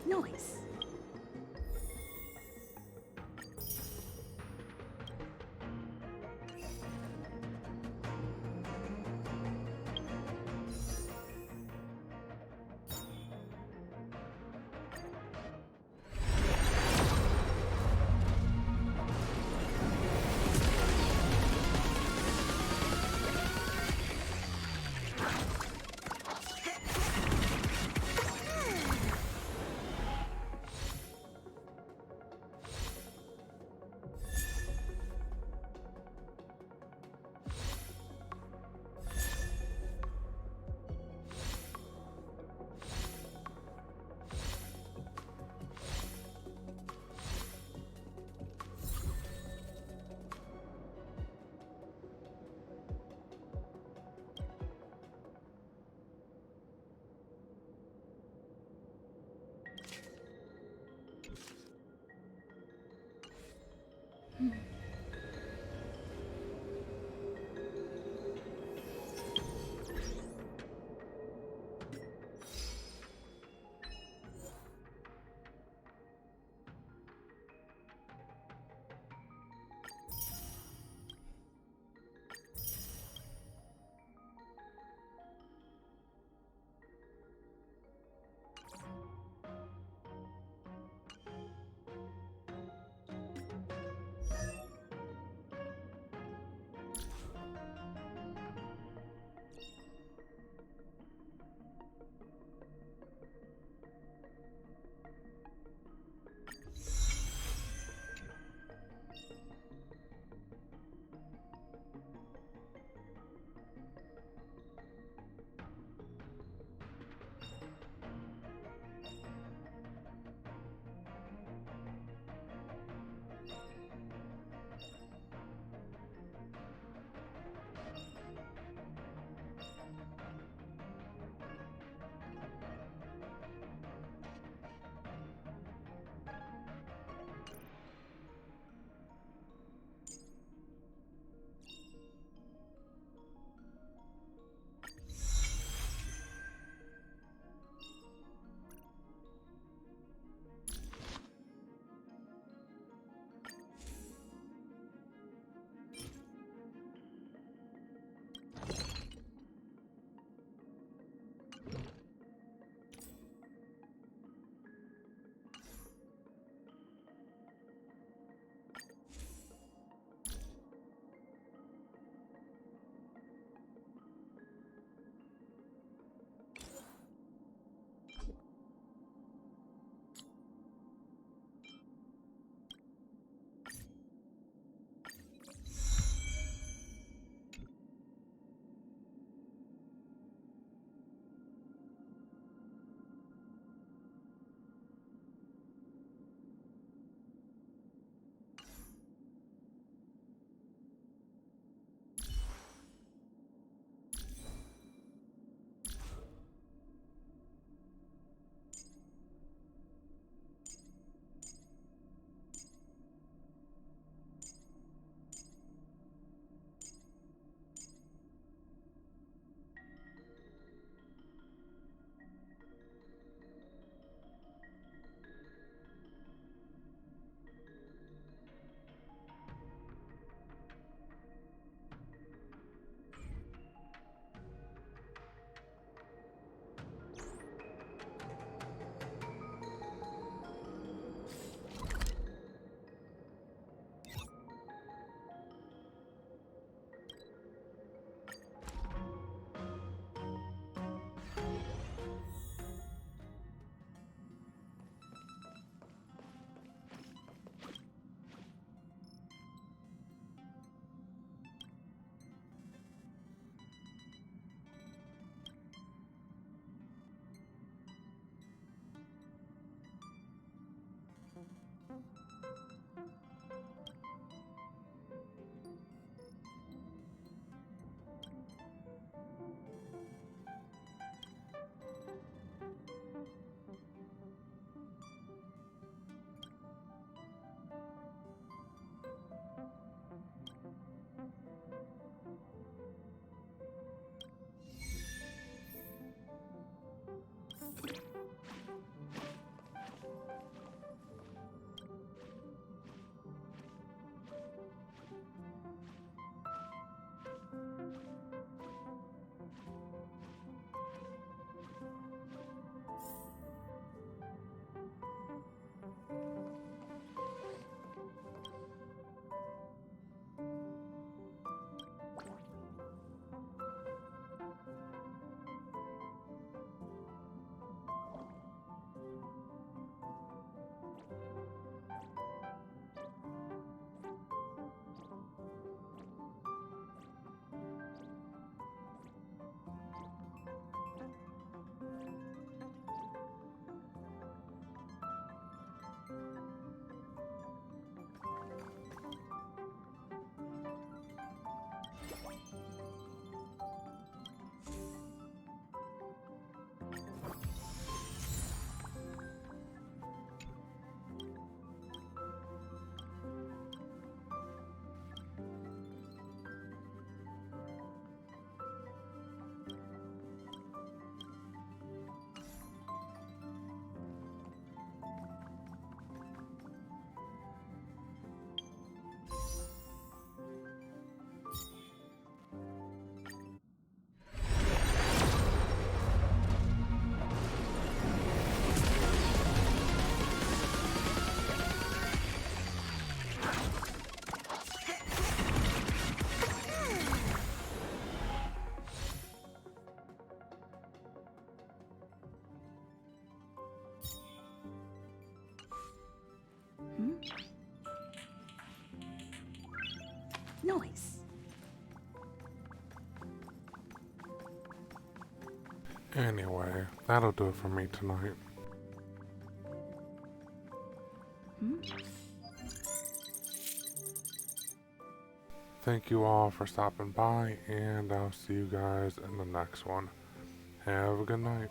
Noise. Nice. Anyway, that'll do it for me tonight. Thank you all for stopping by, and I'll see you guys in the next one. Have a good night.